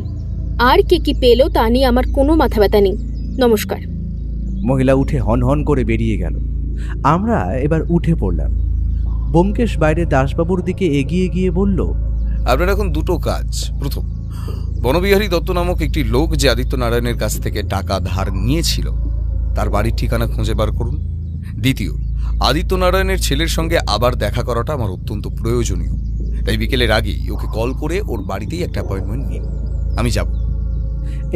[SPEAKER 6] আর কে কি পেলো তা নিয়ে আমার কোনো মাথা ব্যথা নেই। নমস্কার।
[SPEAKER 1] মহিলা উঠে হন হন করে বেরিয়ে গেল। আমরা এবার উঠে পড়লাম। ব্যোমকেশ বাইরে দাসবাবুর দিকে এগিয়ে গিয়ে বলল,
[SPEAKER 2] আপনার এখন দুটো কাজ। প্রথম, বনবিহারী দত্ত নামক একটি লোক যে আদিত্য নারায়ণের কাছ থেকে টাকা ধার নিয়েছিল তার বাড়ির ঠিকানা খুঁজে বার করুন। দ্বিতীয়, আদিত্য নারায়ণের ছেলের সঙ্গে আবার দেখা করাটা আমার অত্যন্ত প্রয়োজনীয়, তাই বিকেলের আগেই ওকে কল করে ওর বাড়িতেই একটা অ্যাপয়েন্টমেন্ট নিন, আমি যাব।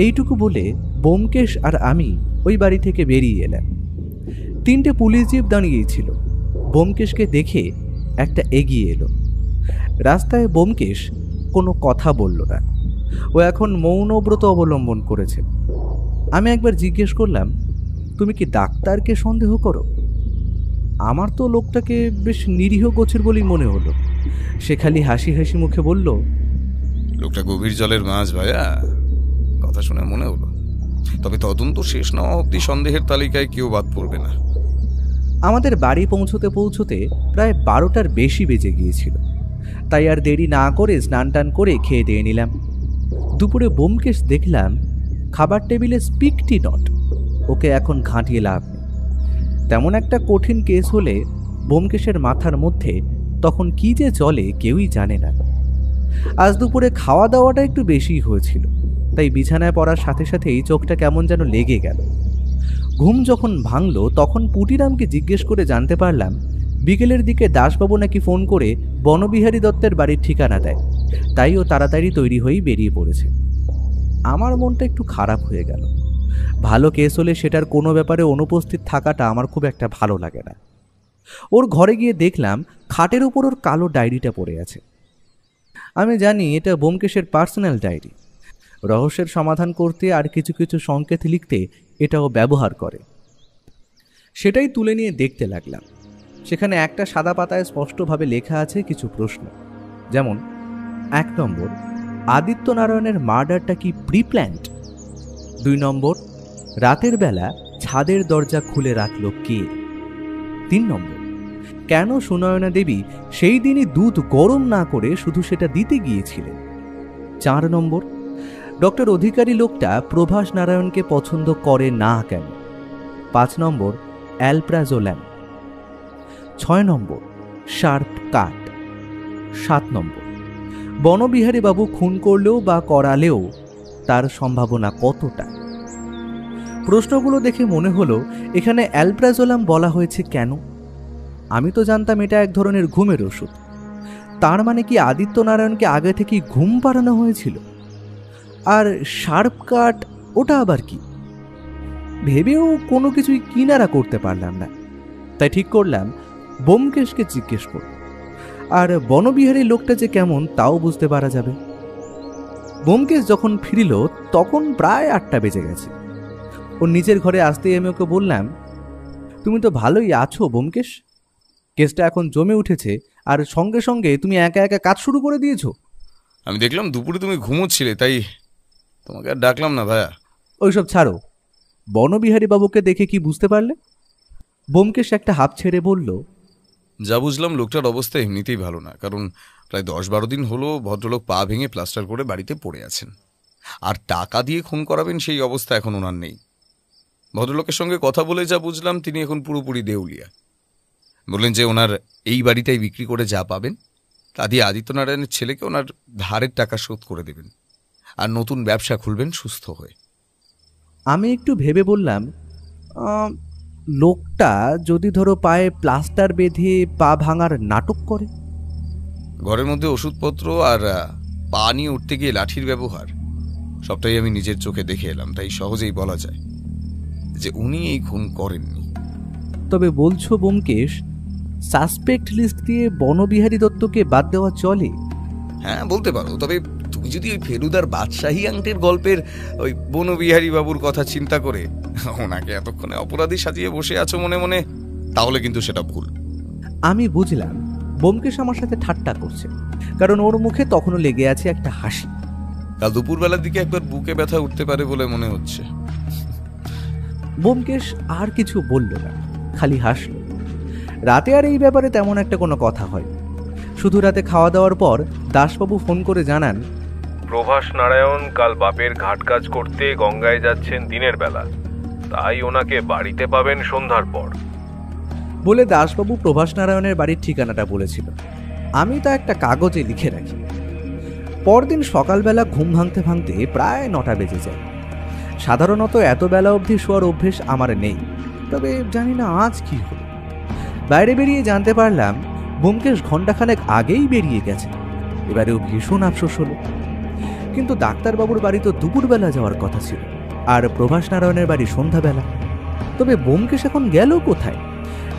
[SPEAKER 1] এইটুকু বলে ব্যোমকেশ আর আমি ওই বাড়ি থেকে বেরিয়ে এলাম। 3টে পুলিশ জিপ দাঁড়িয়েই ছিল। ব্যোমকেশকে দেখে একটা এগিয়ে এলো। রাস্তায় ব্যোমকেশ কোনো কথা বলল না, ও এখন মৌনব্রত অবলম্বন করেছে। আমি একবার জিজ্ঞেস করলাম, তুমি কি ডাক্তারকে সন্দেহ করো? আমার তো লোকটাকে বেশ নিরীহ গোছের বলেই মনে হলো। সে খালি হাসি হাসি মুখে বলল,
[SPEAKER 2] লোকটা গভীর জলের মাছ ভাইয়া, কথা শুনে মনে হলো। তবে তদন্ত শেষ না হওয়া অব্দি সন্দেহের তালিকায় কেউ বাদ পড়বে না।
[SPEAKER 1] আমাদের বাড়ি পৌঁছতে পৌঁছতে প্রায় 12টার বেশি বেজে গিয়েছিল, তাই আর দেরি না করে স্নান টান করে খেয়ে দিয়ে নিলাম। দুপুরে ব্যোমকেশ দেখলাম খাবার টেবিলে স্পিকটি নট, ওকে এখন ঘাঁটিয়ে লাভ নেই। তেমন একটা কঠিন কেস হলে ব্যোমকেশের মাথার মধ্যে তখন কি যে চলে কেউই জানে না। আজ দুপুরে খাওয়া দাওয়াটা একটু বেশিই হয়েছিল, তাই বিছানায় পড়ার সাথে সাথেই চোখটা কেমন যেন লেগে গেল। ঘুম যখন ভাঙল তখন পুটিরামকে জিজ্ঞেস করে জানতে পারলাম বিকেলের দিকে দাসবাবু নাকি ফোন করে বনবিহারী দত্তের বাড়ির ঠিকানা দেয়, তাই ও তাড়াতাড়ি তৈরি হয়েই বেরিয়ে পড়েছে। আমার মনটা একটু খারাপ হয়ে গেল। ভালো কেস হলে সেটার কোনো ব্যাপারে অনুপস্থিত থাকাটা আমার খুব একটা ভালো লাগে না। ওর ঘরে গিয়ে দেখলাম খাটের উপর ওর কালো ডায়েরিটা পড়ে আছে। আমি জানি এটা ব্যোমকেশের পার্সোনাল ডায়েরি। রহস্যের সমাধান করতে আর কিছু কিছু সংকেত লিখতে এটাও ব্যবহার করে। সেটাই তুলে নিয়ে দেখতে লাগলাম। সেখানে একটা সাদা পাতায় স্পষ্টভাবে লেখা আছে কিছু প্রশ্ন, যেমন 1 নম্বর, আদিত্য নারায়ণের মার্ডারটা কি প্রিপ্ল্যান্ড? 2 নম্বর, রাতের বেলা ছাদের দরজা খুলে রাখলো কে? 3 নম্বর, কেন সুনয়না দেবী সেই দিনই দুধ গরম না করে শুধু সেটা দিতে গিয়েছিলেন? 4 নম্বর, ডক্টর অধিকারী লোকটা প্রভাস নারায়ণকে পছন্দ করে না কেন? 5 নম্বর, অ্যালপ্রাজোল্যাম। 6 নম্বর, শার্প কাট। 7 নম্বর, বনবিহারী বাবু খুন করলেও বা করালেও তার সম্ভাবনা কতটা? প্রশ্নগুলো দেখে মনে হলো এখানে অ্যালপ্রাজোলাম বলা হয়েছে কেন? আমি তো জানতাম এটা এক ধরনের ঘুমের ওষুধ। তার মানে কি আদিত্য নারায়ণকে আগে থেকেই ঘুম পাড়ানো হয়েছিল? আর শার্প কাট ওটা আবার কি? ভেবেও কোনো কিছুই কিনারা করতে পারলাম না, তাই ঠিক করলাম ব্যোমকেশকে জিজ্ঞেস করব। আর বনবিহারী লোকটা যে কেমন তাও বুঝতে পারা যাবে। ব্যোমকেশ যখন ফিরিল তখন প্রায় 8টা বেজে গেছে। ওর নিজের ঘরে আসতেই আমি ওকে বললাম, তুমি তো ভালোই আছো ব্যোমকেশ, কেসটা এখন জমে উঠেছে আর সঙ্গে সঙ্গে তুমি একা একা কাজ শুরু করে দিয়েছো।
[SPEAKER 2] আমি দেখলাম দুপুরে তুমি ঘুমোচ্ছিলে, তাই তোমাকে আর ডাকলাম না ভাইয়া।
[SPEAKER 1] ওইসব ছাড়ো, বনবিহারী বাবুকে দেখে কি বুঝতে পারলে? ব্যোমকেশ একটা হাঁপ ছেড়ে বলল,
[SPEAKER 2] যা বুঝলাম লোকটার অবস্থা এমনিতেই ভালো না, কারণ প্রায় 10-12 দিন হলো ভদ্রলোক পা ভেঙে প্লাস্টার করে বাড়িতে পড়ে আছেন, আর টাকা দিয়ে খুন করাবেন সেই অবস্থা এখন ওনার নেই। ভদ্রলোকের সঙ্গে কথা বলে যা বুঝলাম তিনি এখন পুরোপুরি দেউলিয়া। বললেন যে ওনার এই বাড়িটাই বিক্রি করে যা পাবেন তা দিয়ে আদিত্য নারায়ণের ছেলেকে ওনার ধারের টাকা শোধ করে দেবেন আর নতুন ব্যবসা খুলবেন সুস্থ হয়ে।
[SPEAKER 1] আমি একটু ভেবে বললাম, লোকটা যদি ধরো পায়ে প্লাস্টার বেঁধে পা ভাঙার নাটক করে?
[SPEAKER 2] ঘরের মধ্যে ওষুধপত্র আর পা নিয়ে উঠতে গিয়ে লাঠির ব্যবহার সবটাই আমি নিজের চোখে দেখে এলাম, তাই সহজেই বলা যায় যে উনি এই খুন করেননি।
[SPEAKER 1] তবে বলছো ব্যোমকেশ, সাসপেক্ট লিস্ট দিয়ে বনবিহারী দত্তকে বাদ দেওয়া চলে?
[SPEAKER 2] হ্যাঁ বলতে পারো, তবে তুমি যদি ওই ফেলুদার বাদশাহী আংটির গল্পের ওই বনবিহারী বাবুর কথা চিন্তা করে ওনাকে এতক্ষণে অপরাধী সাজিয়ে বসে আছো মনে মনে, তাহলে কিন্তু সেটা ভুল।
[SPEAKER 1] আমি বুঝলাম ব্যোমকেশ আমার সাথে ঠাট্টা করছে, কারণ ওর মুখে তখনও লেগে আছে একটা হাসি।
[SPEAKER 2] কাল দুপুরবেলার দিকে একবার বুকে ব্যথা উঠতে পারে বলে মনে হচ্ছে।
[SPEAKER 1] ব্যোমকেশ আর কিছু বলল না, খালি হাসল। রাতে আর এই ব্যাপারে তেমন একটা কোনো কথা হয়। শুধু রাতে খাওয়া দাওয়ার পর দাসবাবু ফোন করে জানান,
[SPEAKER 3] প্রভাস নারায়ণ কাল বাপের ঘাট কাজ করতে গঙ্গায় যাচ্ছেন দিনের বেলা, তাই ওনাকে বাড়িতে পাবেন সন্ধ্যার পর।
[SPEAKER 1] বলে দাসবাবু প্রভাস নারায়ণের বাড়ির ঠিকানাটা বলেছিল। আমি তা একটা কাগজে লিখে রাখি। পরদিন সকালবেলা ঘুম ভাঙতে ভাঙতে প্রায় 9টা বেজে যায়। সাধারণত এত বেলা অবধি শোয়ার অভ্যেস আমার নেই, তবে জানি না আজ কি হলো। বাইরে বেরিয়ে জানতে পারলাম ব্যোমকেশ ঘণ্টাখানেক আগেই বেরিয়ে গেছে। এবারেও ভীষণ আফসোস হলো। কিন্তু ডাক্তারবাবুর বাড়ি তো দুপুরবেলা যাওয়ার কথা ছিল, আর প্রভাস নারায়ণের বাড়ি সন্ধ্যাবেলা। তবে ব্যোমকেশ এখন গেল কোথায়?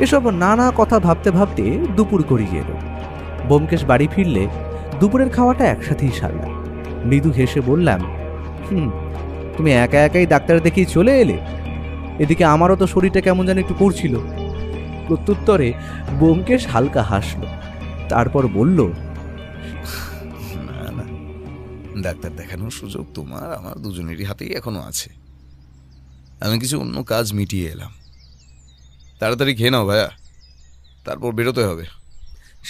[SPEAKER 1] এসব নানা কথা ভাবতে ভাবতে দুপুর গড়িয়ে এলো। ব্যোমকেশ বাড়ি ফিরলে দুপুরের খাওয়াটা একসাথেই সারলাম। মৃদু হেসে বললাম, তুমি একা একাই ডাক্তার দেখিয়ে চলে এলে? এদিকে আমারও তো শরীরটা কেমন যেন একটু করছিল। প্রত্যুত্তরে ব্যোমকেশ হালকা হাসল, তারপর বলল,
[SPEAKER 2] না না, ডাক্তার দেখানোর সুযোগ তোমার আমার দুজনেরই হাতেই এখনো আছে। আমি কিছু অন্য কাজ মিটিয়ে এলাম। তাড়াতাড়ি খেয়ে নাও ভাইয়া, তারপর বেরোতে হবে।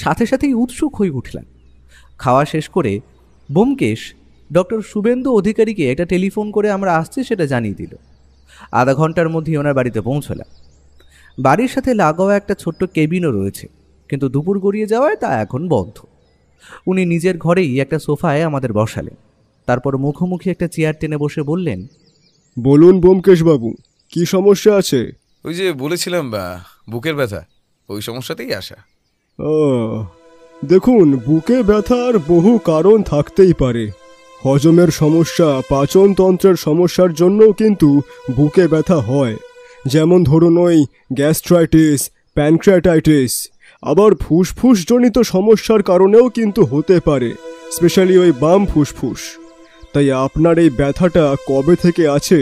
[SPEAKER 1] সাথে সাথেই উৎসুক হয়ে উঠলাম। খাওয়া শেষ করে ব্যোমকেশ ডক্টর শুভেন্দু অধিকারীকে একটা টেলিফোন করে আমরা আসছি সেটা জানিয়ে দিল। আধা ঘন্টার মধ্যেই ওনার বাড়িতে পৌঁছলাম। বাড়ির সাথে লাগাওয়া একটা ছোট্ট কেবিনও রয়েছে, কিন্তু দুপুর গড়িয়ে যাওয়ায় তা এখন বন্ধ। উনি নিজের ঘরেই একটা সোফায় আমাদের বসালেন, তারপর মুখোমুখি একটা চেয়ার টেনে বসে বললেন,
[SPEAKER 5] বলুন ব্যোমকেশ বাবু, কি সমস্যা আছে?
[SPEAKER 2] ওই যে বলেছিলাম বুকের ব্যথা, ওই সমস্যাতেই আসা।
[SPEAKER 5] দেখুন, বুকে ব্যথার বহু কারণ থাকতেই পারে। হজমের সমস্যা, পাচনতন্ত্রের সমস্যার জন্যও কিন্তু বুকে ব্যথা হয়। যেমন ধরুন ওই গ্যাস্ট্রাইটিস, প্যানক্রিয়াটাইটিস। আবার ফুসফুসজনিত সমস্যার কারণেও কিন্তু হতে পারে, স্পেশালি ওই বাম ফুসফুস। তাই আপনার এই ব্যথাটা কবে থেকে আছে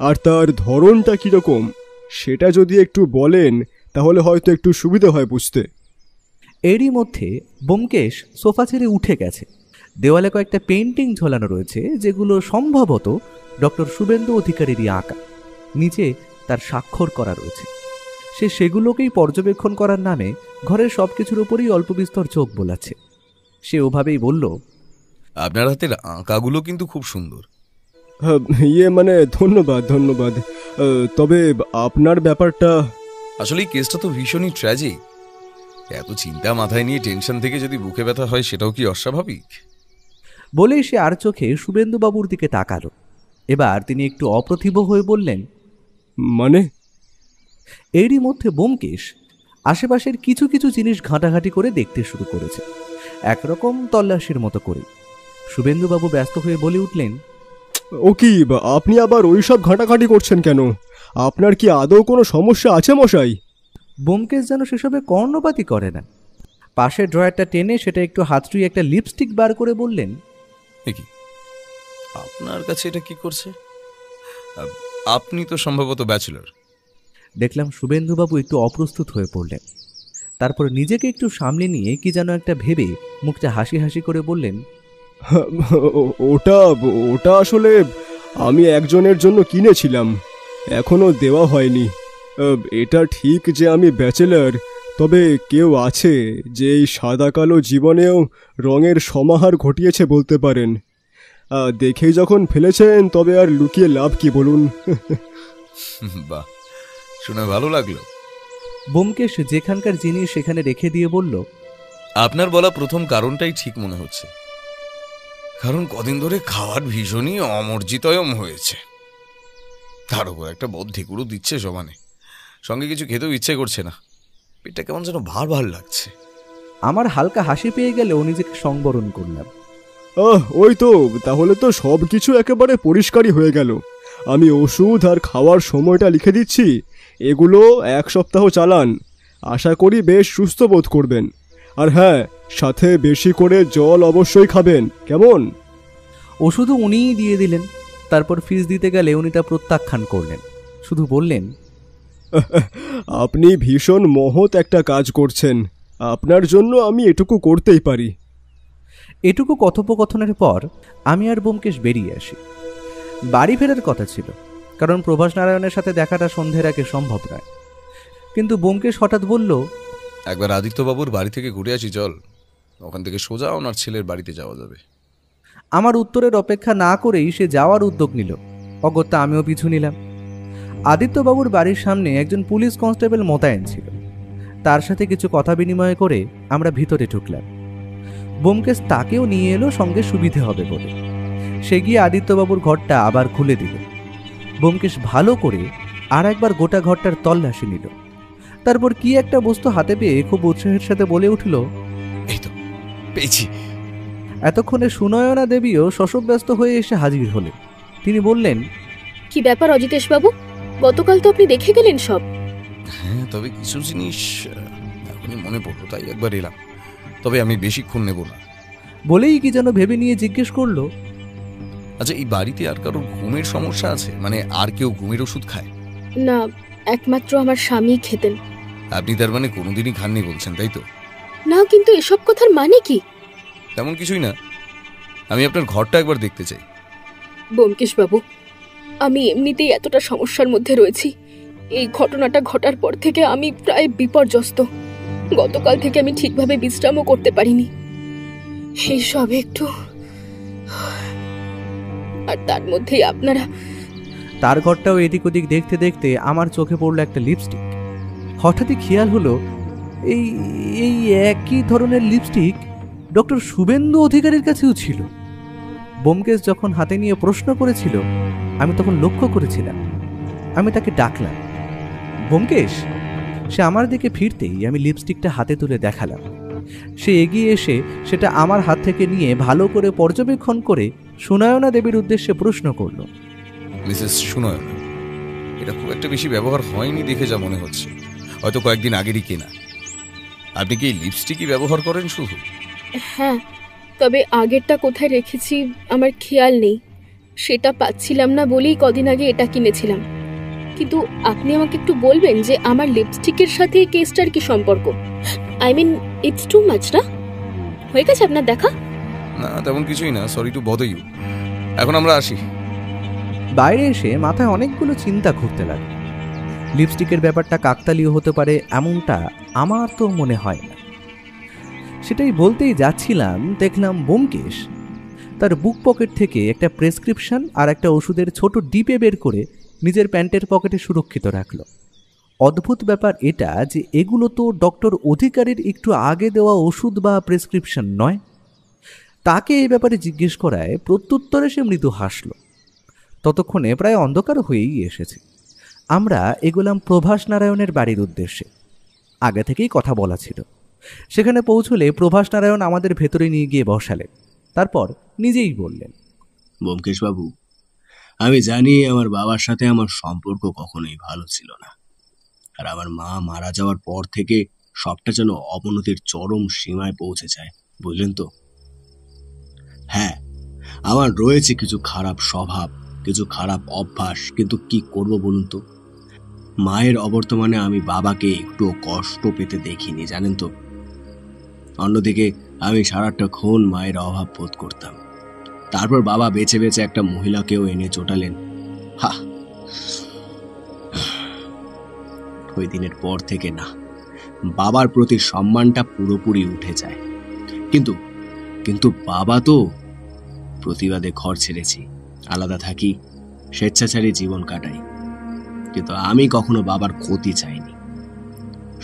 [SPEAKER 5] আর তার ধরনটা কীরকম সেটা যদি একটু বলেন তাহলে হয়তো একটু সুবিধা হয় বুঝতে।
[SPEAKER 1] এরই মধ্যে ব্যোমকেশ সোফা ছেড়ে উঠে গেছে। দেওয়ালে কয়েকটা পেন্টিং ঝোলানো রয়েছে, যেগুলো সম্ভবত ডক্টর শুভেন্দু অধিকারীরই আঁকা। নিচে তার স্বাক্ষর করা রয়েছে। সে সেগুলোকেই পর্যবেক্ষণ করার নামে ঘরের সব কিছুর উপরেই অল্প বিস্তর চোখ বোলাচ্ছে। সে ওভাবেই বলল,
[SPEAKER 2] আপনার হাতের আঁকাগুলো কিন্তু খুব সুন্দর।
[SPEAKER 5] মানে ধন্যবাদ ধন্যবাদ। তবে আপনার ব্যাপারটা
[SPEAKER 2] আসলে এই কেসটা তো ভীষণই ট্র্যাজিক। এত চিন্তা মাথায় নিয়ে টেনশন থেকে যদি বুকে ব্যথা হয় সেটাও কি অস্বাভাবিক?
[SPEAKER 1] বলেই সে আর চোখে শুভেন্দুবাবুর দিকে তাকালো। এবার তিনি একটু অপ্রতিভ হয়ে বললেন,
[SPEAKER 5] মানে?
[SPEAKER 1] এরই মধ্যে ব্যোমকেশ আশেপাশের কিছু কিছু জিনিস ঘাঁটাঘাঁটি করে দেখতে শুরু করেছে, একরকম তল্লাশির মতো করে। শুভেন্দুবাবু ব্যস্ত হয়ে বলে উঠলেন,
[SPEAKER 5] ও কি, আপনি আবার ওইসব ঘাঁটাঘাঁটি করছেন কেন? আপনার কি আদৌ কোনো সমস্যা আছে মশাই?
[SPEAKER 1] ব্যোমকেশ যেন সেসবে কর্ণপাতই করে না। পাশের ড্রয়ারটা টেনে সেটা একটু হাতড়িয়ে একটা লিপস্টিক বার করে বললেন,
[SPEAKER 2] কি আপনার কাছে এটা কি করছে? আপনি তো সম্ভবত ব্যাচেলর।
[SPEAKER 1] দেখলাম শুভেন্দুবাবু একটু অপ্রস্তুত হয়ে পড়লেন। তারপর নিজেকে একটু সামলে নিয়ে কি যেন একটা ভেবে মুখটা হাসি হাসি করে বললেন,
[SPEAKER 5] ওটা ওটা আসলে আমি একজনের জন্য কিনেছিলাম, এখনো দেওয়া হয়নি। এটা ঠিক যে আমি ব্যাচেলর, তবে কেউ আছে যে এই সাদা কালো জীবনেও রঙের সমাহার ঘটিয়েছে বলতে পারেন। দেখেই যখন ফেলেছেন তবে আর লুকিয়ে লাভ কি বলুন?
[SPEAKER 2] বাহ, শুনে ভালো লাগলো।
[SPEAKER 1] ব্যোমকেশ যেখানকার জিনিস সেখানে রেখে দিয়ে বলল,
[SPEAKER 2] আপনার বলা প্রথম কারণটাই ঠিক মনে হচ্ছে। কারণ কদিন ধরে খাওয়ার ভীষণই অমর্জিতয়ম হয়েছে। তার উপর একটা বদ্ধেকুড়ো দিচ্ছে সমানে, সঙ্গে কিছু খেতেও ইচ্ছে করছে না। পেটটা কেমন যেন ভার ভার লাগছে।
[SPEAKER 1] আমার হালকা হাসি পেয়ে গেলেও নিজেকে সংবরণ করলাম।
[SPEAKER 5] ওই তো, তাহলে তো সব কিছু একেবারে পরিষ্কারই হয়ে গেল। আমি ওষুধ আর খাওয়ার সময়টা লিখে দিচ্ছি, এগুলো 1 সপ্তাহ চালান। আশা করি বেশ সুস্থ বোধ করবেন। আর হ্যাঁ, সাথে বেশি করে জল অবশ্যই খাবেন, কেমন?
[SPEAKER 1] ওষুধও উনিই দিয়ে দিলেন। তারপর ফিস দিতে গেলে উনি তা প্রত্যাখ্যান করলেন, শুধু বললেন,
[SPEAKER 5] আপনি ভীষণ মহৎ একটা কাজ করছেন, আপনার জন্য আমি এটুকু করতেই পারি।
[SPEAKER 1] এটুকু কথোপকথনের পর আমি আর ব্যোমকেশ বেরিয়ে আসি। বাড়ি ফেরার কথা ছিল, কারণ প্রভাস নারায়ণের সাথে দেখাটা সন্ধ্যের আগে সম্ভব নয়। কিন্তু ব্যোমকেশ হঠাৎ বলল,
[SPEAKER 2] একবার আদিত্যবাবুর বাড়ি থেকে ঘুরে আসি চল, ওখান থেকে সোজা ওনার ছেলের বাড়িতে যাওয়া যাবে।
[SPEAKER 1] আমার উত্তরের অপেক্ষা না করেই সে যাওয়ার উদ্যোগ নিল। অগত্যা আমিও পিছু নিলাম। আদিত্যবাবুর বাড়ির সামনে একজন পুলিশ কনস্টেবল মোতায়েন ছিল। তার সাথে কিছু কথা বিনিময় করে আমরা ভিতরে ঢুকলাম। ব্যোমকেশ তাকেও নিয়ে এলো, সঙ্গে সুবিধে হবে বলে। সে গিয়ে আদিত্যবাবুর ঘরটা আবার খুলে দিল। ব্যোমকেশ ভালো করে আর একবার গোটা ঘরটার তল্লাশি নিল। তারপর কি একটা বস্তু হাতে পেয়ে খুব উৎসাহের সাথে বলে উঠল,
[SPEAKER 2] এই তো পেয়েছি।
[SPEAKER 1] এতক্ষণে সুনয়না দেবীও শশব্যস্ত হয়ে এসে হাজির হলেন। তিনি বললেন,
[SPEAKER 6] কি ব্যাপার অজিতেশ বাবু, গতকাল তো আপনি দেখে গেলেন সব।
[SPEAKER 2] হ্যাঁ, তবে কিছু জিনিস এখনই মনে পড়লো, তাই একবার এলাম। তবে আমি বেশিক্ষণ নেব না।
[SPEAKER 1] বলেই কি যেন ভেবে নিয়ে জিজ্ঞেস করলো,
[SPEAKER 2] আচ্ছা, এই বাড়িতে আর কারোর ঘুমের সমস্যা আছে? মানে আর কেউ ঘুমের ওষুধ খায়?
[SPEAKER 6] না, একমাত্র আমার স্বামী খেতেন।
[SPEAKER 2] আপনি তার মানে কোনোদিনই খাননি বলছেন, তাই তো?
[SPEAKER 6] না, কিন্তু এসব কথার মানে কি?
[SPEAKER 2] তেমন কিছুই না, আমি আপনার ঘরটা একবার দেখতে চাই।
[SPEAKER 6] ব্যোমকেশ বাবু, আমি এমনিতেই এতটা সমস্যার মধ্যে রয়েছি। এই ঘটনাটা ঘটার পর থেকে আমি প্রায় বিপর্যস্ত। গতকাল থেকে আমি ঠিকভাবে বিশ্রামও করতে পারিনি। এই সব একটু, আর তার মধ্যেই আপনারা।
[SPEAKER 1] তার ঘরটাও এদিক ওদিক দেখতে দেখতে আমার চোখে পড়লো একটা লিপস্টিক। হঠাৎই খেয়াল হলো এই এই একই ধরনের লিপস্টিক ডক্টর শুভেন্দু অধিকারীর কাছেও ছিল। ব্যোমকেশ যখন হাতে নিয়ে প্রশ্ন করেছিল, আমি তখন লক্ষ্য করেছিলাম। আমি তাকে ডাকলাম, ব্যোমকেশ। সে আমার দিকে ফিরতেই আমি লিপস্টিকটা হাতে তুলে দেখালাম। সে এগিয়ে এসে সেটা আমার হাত থেকে নিয়ে ভালো করে পর্যবেক্ষণ করে সুনয়না দেবীর উদ্দেশ্যে প্রশ্ন করল,
[SPEAKER 2] মিসেস সুনয়না, এটা খুব একটা বেশি ব্যবহার হয়নি দেখে যা মনে হচ্ছে, হয়তো কয়েকদিন আগেরই কেনা। আপনি কি এই লিপস্টিকই ব্যবহার করেন শুধু?
[SPEAKER 6] হ্যাঁ, তবে আগেরটা কোথায় রেখেছি আমার খেয়াল নেই। সেটা পাচ্ছিলাম না বলেই কদিন আগে এটা কিনেছিলাম। কিন্তু আপনি আমাকে একটু বলবেন যে আমার লিপস্টিকের সাথে এই কেসটার কি সম্পর্ক? I mean, it's too much না? হয়ে গেছে আপনার দেখা?
[SPEAKER 2] না, তেমন কিছুই না। Sorry to bother you. এখন আমরা আসি।
[SPEAKER 1] বাইরে এসে মাথায় অনেকগুলো চিন্তা ঘুরতে লাগে। লিপস্টিকের ব্যাপারটা কাকতালীয় হতে পারে এমনটা আমার তো মনে হয় না। সেটাই বলতেই যাচ্ছিলাম, দেখলাম ব্যোমকেশ তার বুক পকেট থেকে একটা প্রেসক্রিপশন আর একটা ওষুধের ছোট ডিপে বের করে নিজের প্যান্টের পকেটে সুরক্ষিত রাখল। অদ্ভুত ব্যাপার এটা যে এগুলো তো ডক্টর অধিকারীর একটু আগে দেওয়া ওষুধ বা প্রেসক্রিপশন নয়। তাকে এই ব্যাপারে জিজ্ঞেস করায় প্রত্যুত্তরে সে মৃদু হাসল। ততক্ষণে প্রায় অন্ধকার হয়েই এসেছে। আমরা এগোলাম প্রভাস নারায়ণের বাড়ির উদ্দেশ্যে। আগে থেকেই কথা বলা ছিল। সেখানে পৌঁছলে প্রভাস নারায়ণ আমাদের ভেতরে নিয়ে গিয়ে বসালেন। তারপর নিজেই বললেন,
[SPEAKER 4] ব্যোমকেশ বাবু, আমি জানি আমার বাবার সাথে আমার সম্পর্ক কখনোই ভালো ছিল না। আর আমার মা মারা যাওয়ার পর থেকে সবটা যেন অবনতির চরম সীমায় পৌঁছে যায়, বুঝলেন তো? হ্যাঁ, আমার রয়েছে কিছু খারাপ স্বভাব, কিছু খারাপ অভ্যাস, কিন্তু কি করব বলুন তো? মায়ের অবর্তমানে আমি বাবাকে একটু কষ্ট পেতে দেখিনি, জানেন তো। অন্যদিকে আমি সারাটাক্ষণ মায়ের অভাব বোধ করতাম। তারপর বাবা বেছে বেছে একটা মহিলাকেও এনে চটালেন। হা, ওই দিনের পর থেকে না, বাবার প্রতি সম্মানটা পুরোপুরি উঠে যায়। কিন্তু কিন্তু বাবা তো, প্রতিবাদে ঘর ছেড়েছি, আলাদা থাকি, স্বেচ্ছাচারী জীবন কাটাই, কিন্তু আমি কখনো বাবার ক্ষতি চাইনি।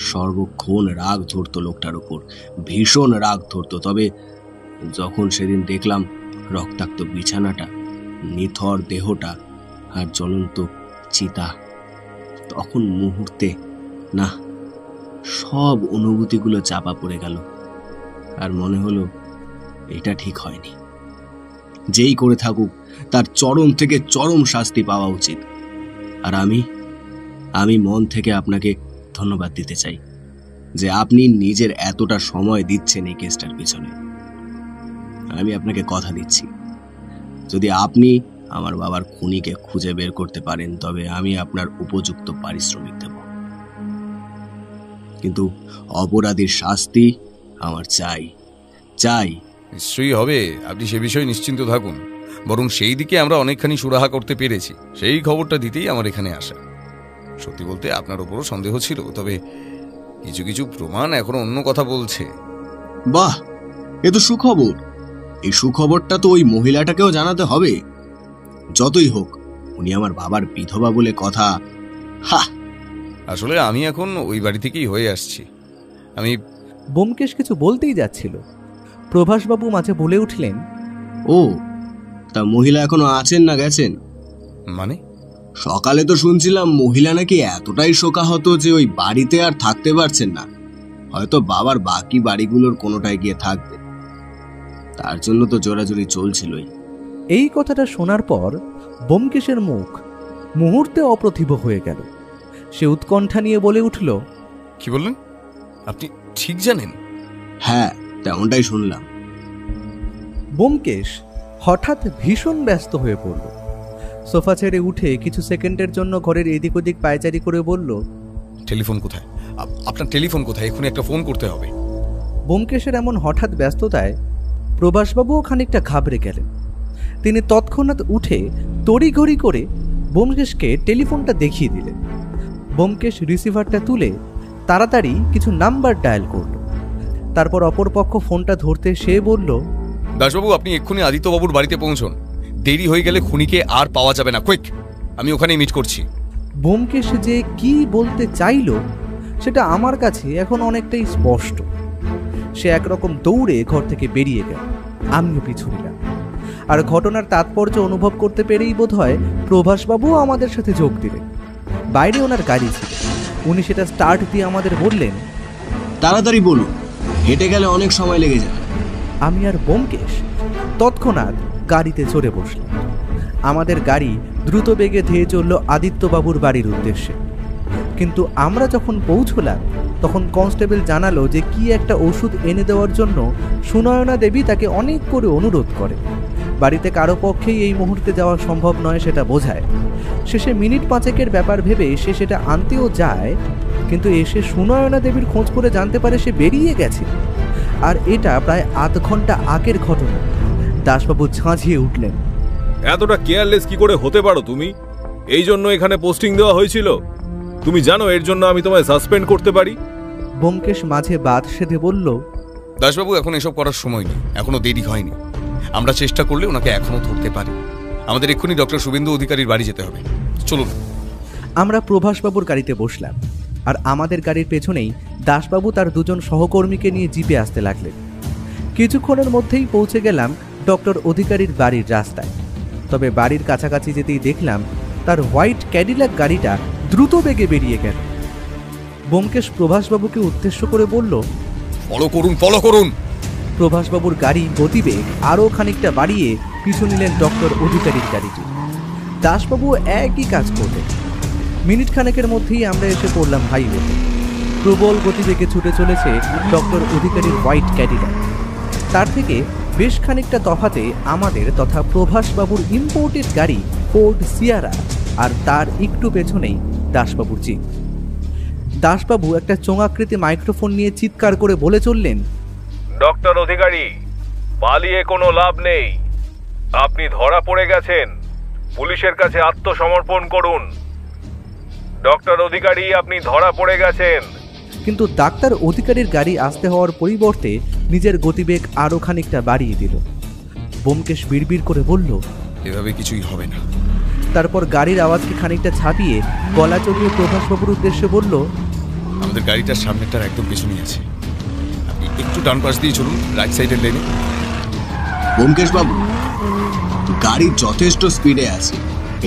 [SPEAKER 4] সর্বক্ষণ রাগ ধরতো লোকটার উপর, ভীষণ রাগ ধরতো। তবে যখন সেদিন দেখলাম রক্তাক্ত বিছানাটা, নিথর দেহটা আর জ্বলন্ত চিতা, তখন মুহূর্তে না, সব অনুভূতিগুলো চাপা পড়ে গেল। আর মনে হলো এটা ঠিক হয়নি। যেই করে থাকুক তার চরম থেকে চরম শাস্তি পাওয়া উচিত। আর আমি মন থেকে আপনাকে ধন্যবাদ দিতে চাই যে আপনি নিজের এতটা সময় দিচ্ছেন এই কেসটার পিছনে। আমি আপনাকে কথা দিচ্ছি, যদি আপনি আমার বাবার খুনিকে খুঁজে বের করতে পারেন তবে আমি আপনার উপযুক্ত পারিশ্রমিক দেব। কিন্তু অপরাধীর শাস্তি আমার চাই।
[SPEAKER 2] নিশ্চয়ই হবে, আপনি সে বিষয়ে নিশ্চিন্ত থাকুন। বরং সেই দিকে আমরা অনেকখানি সুরাহা করতে পেরেছি। সেই খবরটা দিতেই আমার এখানে আসা। সত্যি বলতে আপনার উপরও সন্দেহ ছিল, তবে কিছু কিছু প্রমাণ এখনো অন্য কথা বলছে।
[SPEAKER 4] বাহ, এ তো সুখবর। এই সুখবরটা তো ওই মহিলাটাকেও জানাতে হবে। যতই হোক উনি আমার বাবার বিধবা বলে কথা। হা,
[SPEAKER 2] আসলে আমি এখন ওই বাড়ি থেকেই হয়ে আসছি। আমি
[SPEAKER 1] ব্যোমকেশ কিছু বলতেই যাচ্ছিল, প্রভাসবাবু মাঝে বলে উঠলেন,
[SPEAKER 4] ও তা মহিলা এখনো আছেন না গেছেন?
[SPEAKER 2] মানে
[SPEAKER 4] সকালে তো শুনছিলাম মহিলা নাকি এতটাই শোকাহত যে ওই বাড়িতে আর থাকতে পারছেন না, হয়তো বাবার বাকি বাড়িগুলোর কোনোটায় গিয়ে থাকবে, তার জন্য তো জোরাজুরি চলছিলই।
[SPEAKER 1] এই কথাটা শোনার পর ব্যোমকেশের মুখ মুহূর্তে অপ্রতিভ হয়ে গেল। সে উৎকণ্ঠা নিয়ে বলে উঠল,
[SPEAKER 2] কি বললেন? আপনি ঠিক জানেন?
[SPEAKER 4] হ্যাঁ, তেমনটাই শুনলাম।
[SPEAKER 1] ব্যোমকেশ হঠাৎ ভীষণ ব্যস্ত হয়ে পড়ল। সোফা ছেড়ে উঠে কিছু সেকেন্ডের জন্য ঘরের এদিক ওদিক পায়চারি করে বলল,
[SPEAKER 2] টেলিফোন কোথায়? আপনার টেলিফোন কোথায়? এক্ষুনি একটা ফোন করতে হবে।
[SPEAKER 1] ব্যোমকেশের এমন হঠাৎ ব্যস্ততায় প্রভাসবাবুও খানিকটা ঘাবড়ে গেলেন। তিনি তৎক্ষণাৎ উঠে তড়িঘড়ি করে ব্যোমকেশকে টেলিফোনটা দেখিয়ে দিলেন। ব্যোমকেশ রিসিভারটা তুলে তাড়াতাড়ি কিছু নাম্বার ডায়াল করল। তারপর অপরপক্ষ ফোনটা ধরতে সে বলল,
[SPEAKER 2] দাসবাবু, আপনি এক্ষুনি আদিত্যবাবুর বাড়িতে পৌঁছন। দেরি হয়ে গেলে খুনিকে আর পাওয়া যাবে না। কুইক, আমি ওখানেই মিট করছি।
[SPEAKER 1] ব্যোমকেশ যে কি বলতে চাইল সেটা আমার কাছে এখন অনেকটাই স্পষ্ট। সে একরকম দৌড়ে ঘর থেকে বেরিয়ে গেল, আমিও পিছু নিলাম। আর ঘটনার তাৎপর্য অনুভব করতে পেরেই বোধহয় প্রভাসবাবুও আমাদের সাথে যোগ দিলেন। বাইরে ওনার গাড়ি ছিল, উনি সেটা স্টার্ট দিয়ে আমাদের বললেন,
[SPEAKER 4] তাড়াতাড়ি বলুন, হেঁটে গেলে অনেক সময় লেগে যাবে।
[SPEAKER 1] আমি আর ব্যোমকেশ তৎক্ষণাৎ গাড়িতে চড়ে বসলাম। আমাদের গাড়ি দ্রুত বেগে ধেয়ে চলল আদিত্যবাবুর বাড়ির উদ্দেশ্যে। কিন্তু আমরা যখন পৌঁছলাম তখন কনস্টেবল জানালো যে কি একটা ওষুধ এনে দেওয়ার জন্য সুনয়না দেবী তাকে অনেক করে অনুরোধ করে। বাড়িতে কারো পক্ষেই এই মুহূর্তে যাওয়া সম্ভব নয় সেটা বোঝায়। শেষে মিনিট পাঁচেকের ব্যাপার ভেবে সে সেটা আনতেও যায়, কিন্তু এসে সুনয়না দেবীর খোঁজ করে জানতে পারে সে বেরিয়ে গেছে। আর এটা প্রায় আধ ঘন্টা আগের ঘটনা। দাসবাবু ঝাঁঝিয়ে উঠলেন,
[SPEAKER 3] এতটা কেয়ারলেস কি করে হতে পারো তুমি? এই জন্য এখানে পোস্টিং দেওয়া হয়েছিল? তুমি জানো এর জন্য আমি তোমায় সাসপেন্ড করতে পারি।
[SPEAKER 1] ব্যোমকেশ মাঝে বাদ সেধে বলল,
[SPEAKER 2] দাসবাবু, এখন এসব করার সময় নেই, এখনো দেরি হয়নি। আমরা চেষ্টা করলে ওনাকে এখনো ধরতে পারি। আমাদের এক্ষুনি ডক্টর শুভেন্দু অধিকারীর বাড়ি যেতে হবে। চলুন।
[SPEAKER 1] আমরা প্রভাসবাবুর গাড়িতে বসলাম, আর আমাদের গাড়ির পেছনেই দাসবাবু তার দুজন সহকর্মীকে নিয়ে জিপে আসতে লাগলেন। কিছুক্ষণের মধ্যেই পৌঁছে গেলাম ডক্টর অধিকারীর বাড়ির রাস্তায়। তবে বাড়ির কাছাকাছি যেতেই দেখলাম তার হোয়াইট ক্যাডিলাক গাড়িটা দ্রুত বেগে বেরিয়ে গেল। ব্যোমকেশ প্রভাসবাবুকে উদ্দেশ্য করে বলল,
[SPEAKER 2] ফলো করুন, ফলো করুন।
[SPEAKER 1] প্রভাসবাবুর গাড়ি গতিবেগ আরও খানিকটা বাড়িয়ে পিছু নিলেন ডক্টর অধিকারীর গাড়িটি। দাসবাবু একই কাজ করলেন। মিনিট খানেকের মধ্যেই আমরা এসে পড়লাম হাইওয়েতে। প্রবল গতিবেগে ছুটে চলেছে ডক্টর অধিকারীর হোয়াইট ক্যাডিলাক। তার থেকে বেশ খানিকটা তফাতে আমাদের তথা প্রভাসবাবুর ইম্পোর্টেড গাড়ি ফোর্ড সিয়ারা, আর তার একটু পেছনেই দাসবাবুর জিপ। দাসবাবু একটা চোঙাকৃতি মাইক্রোফোন নিয়ে চিৎকার করে বলে চললেন,
[SPEAKER 3] ডক্টর অধিকারী, পালিয়ে কোনো লাভ নেই। আপনি ধরা পড়ে গেছেন। পুলিশের কাছে আত্মসমর্পণ করুন। ডক্টর অধিকারী, আপনি ধরা পড়ে গেছেন।
[SPEAKER 1] কিন্তু ডাক্তার অধিকারীর গাড়ি আসতে হওয়ার পরিবর্তে নিজের গতিবেগ আরও খানিকটা বাড়িয়ে দিল। ব্যোমকেশ বিড়বিড় করে বলল,
[SPEAKER 2] এভাবে কিছুই হবে না।
[SPEAKER 1] তারপর গাড়ির আওয়াজকে খানিকটা ছাপিয়ে গলা চড়িয়ে প্রভাসবাবুর উদ্দেশ্যে বলল,
[SPEAKER 2] আমাদের গাড়িটার সামনেটার একদম পেছনেই আছে। আপনি একটু ডান পাশ দিয়ে চলুন, রাইট সাইডের লেনে।
[SPEAKER 4] ব্যোমকেশ বাবু, গাড়ি যথেষ্ট স্পিডে আছে,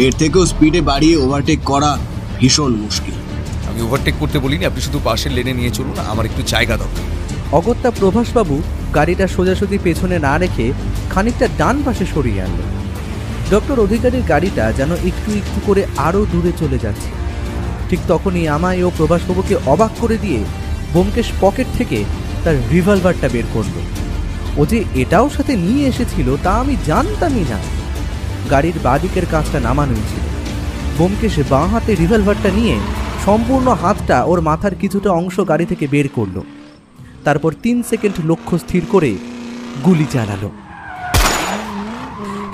[SPEAKER 4] এর থেকেও স্পিডে বাড়িয়ে ওভারটেক করা ভীষণ মুশকিল।
[SPEAKER 2] আমি ওভারটেক করতে বলিনি, আপনি শুধু পাশের লেনে নিয়ে চলুন, আমার একটু জায়গা দরকার।
[SPEAKER 1] অগত্যা প্রভাসবাবু গাড়িটা সোজাসুজি পেছনে না রেখে খানিকটা ডান পাশে সরিয়ে আনলেন। ডক্টর অধিকারীর গাড়িটা যেন একটু একটু করে আরও দূরে চলে যাচ্ছে। ঠিক তখনই আমায় ও প্রভাসবাবুকে অবাক করে দিয়ে ব্যোমকেশ পকেট থেকে তার রিভলভারটা বের করল। ও যে এটাও সাথে নিয়ে এসেছিল তা আমি জানতামই না। গাড়ির বাঁদিকের কাঁচটা নামানোই ছিল। ব্যোমকেশ বাঁ হাতে রিভলভারটা নিয়ে সম্পূর্ণ হাতটা ওর মাথার কিছুটা অংশ গাড়ি থেকে বের করলো। তারপর 3 সেকেন্ড লক্ষ্য স্থির করে গুলি চালালো।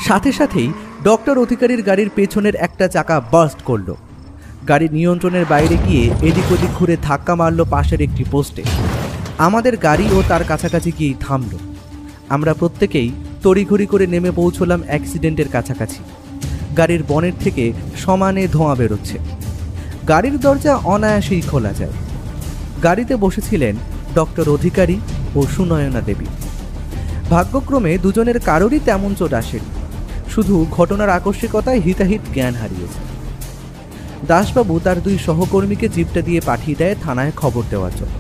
[SPEAKER 1] সাথে সাথেই ডক্টর অধিকারীর গাড়ির পেছনের একটা চাকা বার্স্ট করলো। গাড়ি নিয়ন্ত্রণের বাইরে গিয়ে এদিক ওদিক ঘুরে ধাক্কা মারল পাশের একটি পোস্টে। আমাদের গাড়ি ও তার কাছাকাছি গিয়েই থামল। আমরা প্রত্যেকেই তড়িঘড়ি করে নেমে পৌঁছলাম অ্যাক্সিডেন্টের কাছাকাছি। গাড়ির বনেট থেকে সমানে ধোঁয়া বেরোচ্ছে। গাড়ির দরজা অনায়াসেই খোলা যায়। গাড়িতে বসেছিলেন ডক্টর অধিকারী ও সুনয়না দেবী। ভাগ্যক্রমে দুজনের কারোরই তেমন চোট আসেনি, শুধু ঘটনার আকস্মিকতায় হিতাহিত জ্ঞান হারিয়েছে। দাসবাবু তার 2 সহকর্মীকে জিপটা দিয়ে পাঠিয়ে দেয় থানায় খবর দেওয়ার জন্য,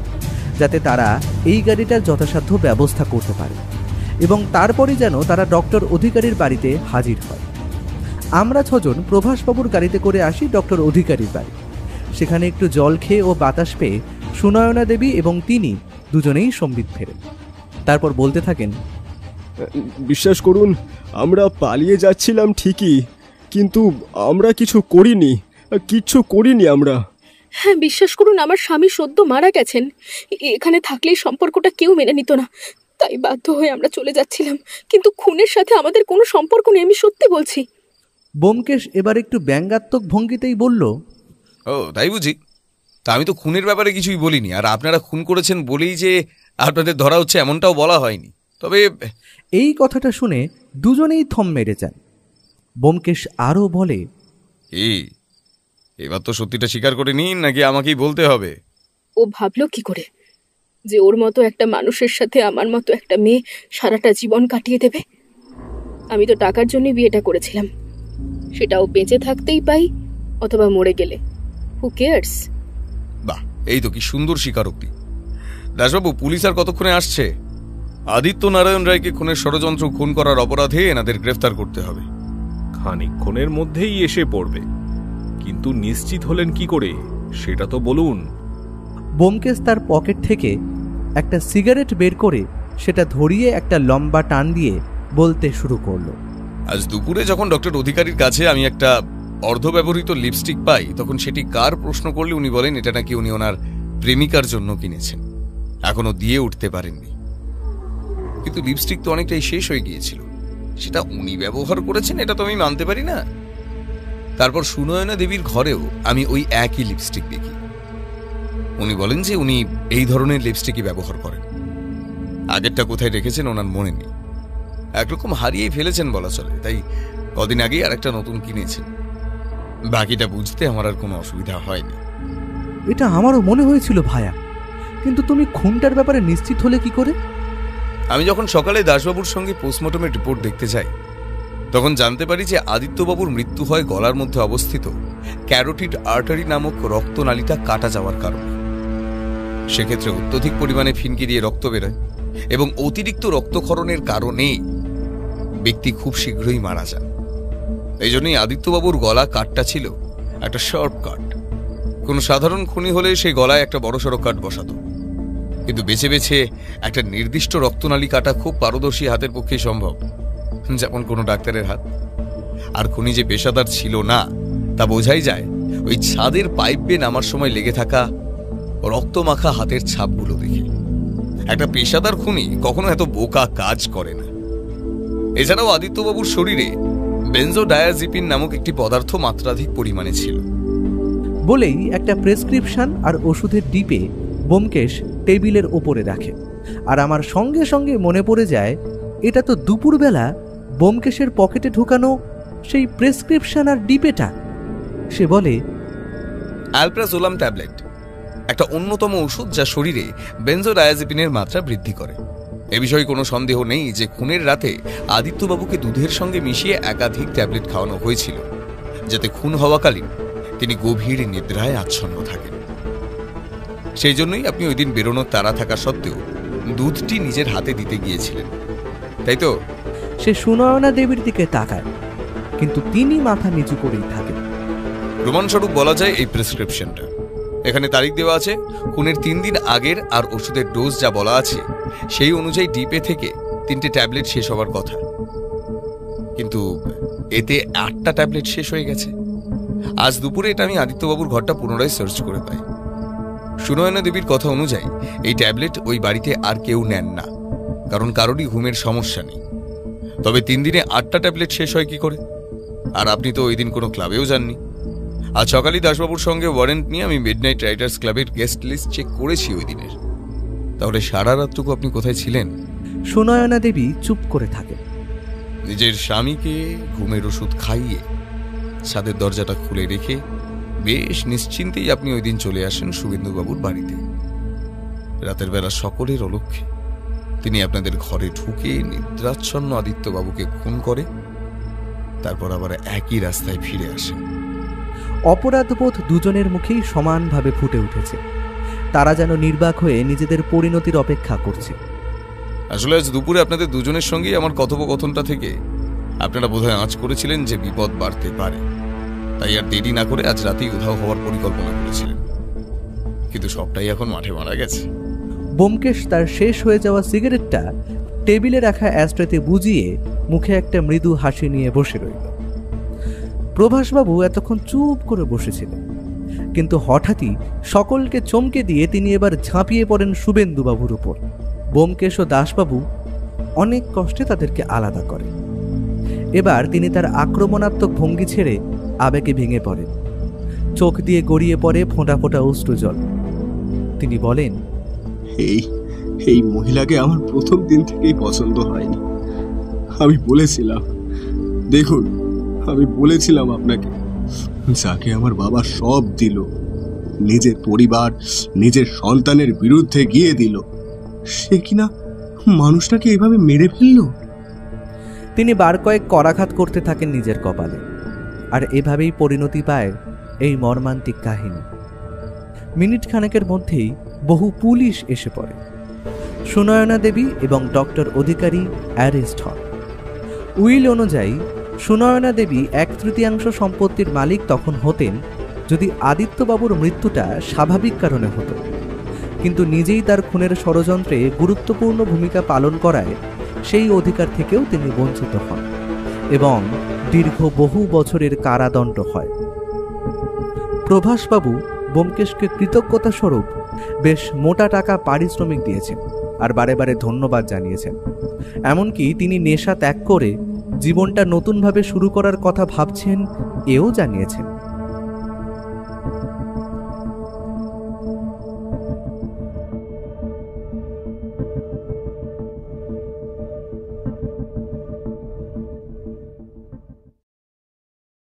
[SPEAKER 1] যাতে তারা এই গাড়িটার যথাসাধ্য ব্যবস্থা করতে পারে এবং তারপরই যেন তারা ডক্টর অধিকারীর বাড়িতে হাজির হয়। আমরা 6 জন প্রভাসবাবুর গাড়িতে করে আসি ডক্টর অধিকারীর বাড়ি। সেখানে একটু জল খেয়ে ও বাতাস পেয়ে সুনয়না দেবী এবং তিনি দুজনেই সম্বিত ফেরেন। তারপর বলতে থাকেন,
[SPEAKER 5] বিশ্বাস করুন, আমরা পালিয়ে যাচ্ছিলাম ঠিকই, কিন্তু আমরা কিচ্ছু করিনি আমরা।
[SPEAKER 6] হ্যাঁ, বিশ্বাস করুন, আমার স্বামী সদ্য মারা গেছেন। এখানে থাকলেই সম্পর্কটা কেউ মেনে নিত না, তাই বাধ্য হয়ে আমরা চলে যাচ্ছিলাম। কিন্তু খুনের সাথে আমাদের কোনো সম্পর্ক নেই, আমি সত্যি বলছি।
[SPEAKER 1] ব্যোমকেশ এবার একটু ব্যঙ্গাত্মক ভঙ্গিতেই বলল,
[SPEAKER 2] ও তাই বুঝি? তা আমি তো খুনের ব্যাপারে কিছুই বলিনি, আর আপনারা খুন করেছেন বলেই যে আপনাদের ধরা হচ্ছে এমনটাও বলা হয়নি। তবে
[SPEAKER 1] এই কথাটা শুনে দুজনেই থম মেরে যান। ব্যোমকেশ আরও বলে,
[SPEAKER 2] এবার তো সত্যিটা স্বীকার করে নিন, নাকি আমাকেই বলতে হবে?
[SPEAKER 6] ও ভাবলো কি করে যে ওর মতো একটা মানুষের সাথে আমার মতো একটা মেয়ে সারাটা জীবন কাটিয়ে দেবে? আমি তো টাকার জন্য বিয়েটা করেছিলাম, সেটাও বেঁচে থাকতেই পাই অথবা মরে গেলে, হু কেয়ার্স?
[SPEAKER 2] বাহ, এই তো কি সুন্দর স্বীকারোক্তি। দাসবাবু, পুলিশ আর কতক্ষণে আসছে? আদিত্য নারায়ণ রায়কে খুনের ষড়যন্ত্র, খুন করার অপরাধে এনাদের গ্রেফতার করতে হবে।
[SPEAKER 3] খানিকক্ষণের মধ্যেই এসে পড়বে, কিন্তু নিশ্চিত হলেন কি করে সেটা তো বলুন।
[SPEAKER 1] ব্যোমকেশ তার পকেট থেকে একটা সিগারেট বের করে সেটা ধরিয়ে একটা লম্বা টান দিয়ে বলতে শুরু করলো,
[SPEAKER 2] আজ দুপুরে যখন ডক্টর অধিকারীর কাছে আমি একটা অর্ধব্যবহৃত লিপস্টিক পাই, তখন সেটি কার প্রশ্ন করলে উনি বলেন এটা নাকি উনি ওনার প্রেমিকার জন্য কিনেছেন, এখনো দিয়ে উঠতে পারেননি। কিন্তু লিপস্টিক তো অনেকটাই শেষ হয়ে গিয়েছিল, সেটা উনি ব্যবহার করেছেন এটা তো আমি মানতে পারি না। তারপর সুনয়না দেবীর ঘরেও আমি ওই একই লিপস্টিক দেখি। উনি বলেন যে উনি এই ধরনের লিপস্টিকই ব্যবহার করেন। আগেরটা কোথায় রেখেছেন ওনার মনে নেই, একরকম হারিয়েই ফেলেছেন বলা চলে। তাই কদিন আগেই আর একটা নতুন কিনেছেন। বাকিটা বুঝতে আমার আর কোনো অসুবিধা হয়নি।
[SPEAKER 1] এটা আমারও মনে হয়েছিল ভায়া, কিন্তু তুমি খুনটার ব্যাপারে নিশ্চিত হলে কি করে?
[SPEAKER 2] আমি যখন সকালে দাসবাবুর সঙ্গে পোস্টমর্টমের রিপোর্ট দেখতে যাই, তখন জানতে পারি যে আদিত্যবাবুর মৃত্যু হয় গলার মধ্যে অবস্থিত ক্যারোটিড আর্টারি নামক রক্তনালীটা কাটা যাওয়ার কারণে। সেক্ষেত্রে অত্যধিক পরিমাণে ফিনকি দিয়ে রক্ত বেরোয় এবং অতিরিক্ত রক্তক্ষরণের কারণে ব্যক্তি খুব শীঘ্রই মারা যান। এই জন্যই আদিত্যবাবুর গলা কাটটা ছিল একটা শার্প কাট। কোনো সাধারণ খুনি হলে সেই গলায় একটা বড়সড় কাট বসাতো, কিন্তু বেছে বেছে একটা নির্দিষ্ট রক্তনালী কাটা খুব পারদর্শী হাতের পক্ষেই সম্ভব, যেমন কোনো ডাক্তারের হাত। আর খুনি যে পেশাদার ছিল না তা বোঝাই যায় ওই ছাদের পাইপ বেয়ে নামার সময় লেগে থাকা রক্তমাখা হাতের ছাপগুলো দেখে। একটা পেশাদার খুনি কখনো এত বোকা কাজ করে না। এছাড়াও আদিত্যবাবুর শরীরে বেনজোডায়াজিপিন নামক একটি পদার্থ মাত্রাধিক পরিমাণে ছিল।
[SPEAKER 1] বলেই একটা প্রেসক্রিপশন আর ওষুধের ডিপে ব্যোমকেশ টেবিলের ওপরে রাখে। আর আমার সঙ্গে সঙ্গে মনে পড়ে যায়, এটা তো দুপুরবেলা ব্যোমকেশের পকেটে ঢোকানো সেই প্রেসক্রিপশন আর ডিপেটা। সে বলে,
[SPEAKER 2] অ্যালপ্রাজোলাম ট্যাবলেট, একটা অন্যতম ওষুধ যা শরীরে বেনজোডায়াজিপিনের মাত্রা বৃদ্ধি করে। এ বিষয়ে কোনো সন্দেহ নেই যে খুনের রাতে আদিত্যবাবুকে দুধের সঙ্গে মিশিয়ে একাধিক ট্যাবলেট খাওয়ানো হয়েছিল, যাতে খুন হওয়াকালীন তিনি গভীর নিদ্রায় আচ্ছন্ন থাকেন। সেই জন্যই আপনি ওই দিন বেরোনোর তাড়া থাকা সত্ত্বেও দুধটি নিজের হাতে দিতে গিয়েছিলেন, তাই তো?
[SPEAKER 1] সে সুনয়না দেবীর দিকে তাকায়, কিন্তু তিনি মাথা নিচু করেই থাকেন।
[SPEAKER 2] প্রমাণস্বরূপ বলা যায় এই প্রেসক্রিপশনটা, এখানে তারিখ দেওয়া আছে খুনের 3 দিন আগের, আর ওষুধের ডোজ যা বলা আছে সেই অনুযায়ী ডিপে থেকে 3টে ট্যাবলেট শেষ হওয়ার কথা, কিন্তু এতে 8টা ট্যাবলেট শেষ হয়ে গেছে। আজ দুপুরে এটা আমি আদিত্যবাবুর ঘরটা পুনরায় সার্চ করে পাই। সুনয়না দেবীর কথা অনুযায়ী এই ট্যাবলেট ওই বাড়িতে আর কেউ নেন না, কারণ কারোরই ঘুমের সমস্যা নেই। তবে 3 দিনে 8টা ট্যাবলেট শেষ হয় কি করে? আর আপনি তো ওই দিন কোনো ক্লাবেও যাননি। আজ সকালেই দাসবাবুর সঙ্গে ওয়ারেন্ট নিয়ে আমি মিডনাইট রাইডার্স ক্লাবের গেস্ট লিস্ট চেক করেছি ওই দিনের। তাহলে সারা রাতটুকু আপনি কোথায় ছিলেন?
[SPEAKER 1] সুনয়না দেবী চুপ করে থাকে।
[SPEAKER 2] নিজের স্বামীকে ঘুমের ওষুধ খাইয়ে ছাদের দরজাটা খুলে রেখে বেশ নিশ্চিন্তেই আপনি ওই দিন চলে আসেন শুভেন্দুবাবুর বাড়িতে। রাতের বেলা সকলের অলক্ষ্যে তিনি আপনাদের ঘরে ঢুকে নিদ্রাচ্ছন্ন আদিত্যবাবুকে খুন করে তারপর আবার একই রাস্তায় ফিরে আসেন।
[SPEAKER 1] অপরাধবোধ দুজনের মুখেই সমানভাবে ফুটে উঠেছে। তারা যেন নির্বাক হয়ে নিজেদের পরিণতির অপেক্ষা করছে।
[SPEAKER 2] আসলে আজ দুপুরে আপনাদের দুজনের সঙ্গেই আমার কথোপকথনটা থেকে আপনারা বোধহয় আঁচ করেছিলেন যে বিপদ বাড়তে পারে, তাই আর দেরি না করে আজ রাতেই উধাও হওয়ার পরিকল্পনা করেছিলেন, কিন্তু সবটাই এখন মাঠে মারা গেছে।
[SPEAKER 1] ব্যোমকেশ তার শেষ হয়ে যাওয়া সিগারেটটা টেবিলে রাখা অ্যাস্ট্রেতে বুঝিয়ে মুখে একটা মৃদু হাসি নিয়ে বসে রইল। প্রভাসবাবু এতক্ষণ চুপ করে বসেছিলেন, কিন্তু হঠাৎই সকলকে চমকে দিয়ে তিনি এবার ঝাঁপিয়ে পড়েন শুভেন্দুবাবুর উপর। ব্যোমকেশ ও দাসবাবু অনেক কষ্টে তাদেরকে আলাদা করেন। এবার তিনি তার আক্রমণাত্মক ভঙ্গি ছেড়ে আবেগে ভেঙে পড়েন। চোখ দিয়ে গড়িয়ে পড়ে ফোঁটা ফোঁটা অশ্রুজল। তিনি বলেন,
[SPEAKER 4] এই মহিলাকে আমার প্রথম দিন থেকেই পছন্দ হয়নি। আমি বলেছিলাম, দেখুন, আমি বলেছিলাম আপনাকে, যাকে আমার বাবা সব দিল, নিজের পরিবার, নিজের সন্তানের বিরুদ্ধে গিয়ে দিল, সে কিনা মানুষটাকে এইভাবে মেরে ফেলল।
[SPEAKER 1] তিনি বার কয়েক করাঘাত করতে থাকেন নিজের কপালে। আর এভাবেই পরিণতি পায় এই মর্মান্তিক কাহিনী। মিনিট খানেকের মধ্যেই বহু পুলিশ এসে পড়ে। সুনয়না দেবী এবং ডক্টর অধিকারী অ্যারেস্ট হন। উইল অনুযায়ী সুনয়না দেবী 1/3 সম্পত্তির মালিক তখন হতেন যদি আদিত্যবাবুর মৃত্যুটা স্বাভাবিক কারণে হতো, কিন্তু নিজেই তার খুনের ষড়যন্ত্রে গুরুত্বপূর্ণ ভূমিকা পালন করায় সেই অধিকার থেকেও তিনি বঞ্চিত হন এবং দীর্ঘ বহু বছরের কারাদণ্ড হয়। প্রভাসবাবু ব্যোমকেশকে কৃতজ্ঞতা স্বরূপ বেশ মোটা টাকা পারিশ্রমিক দিয়েছেন আর বারে বারে ধন্যবাদ জানিয়েছেন। এমনকি তিনি নেশা ত্যাগ করে জীবনটা নতুনভাবে শুরু করার কথা ভাবছেন এও জানিয়েছেন।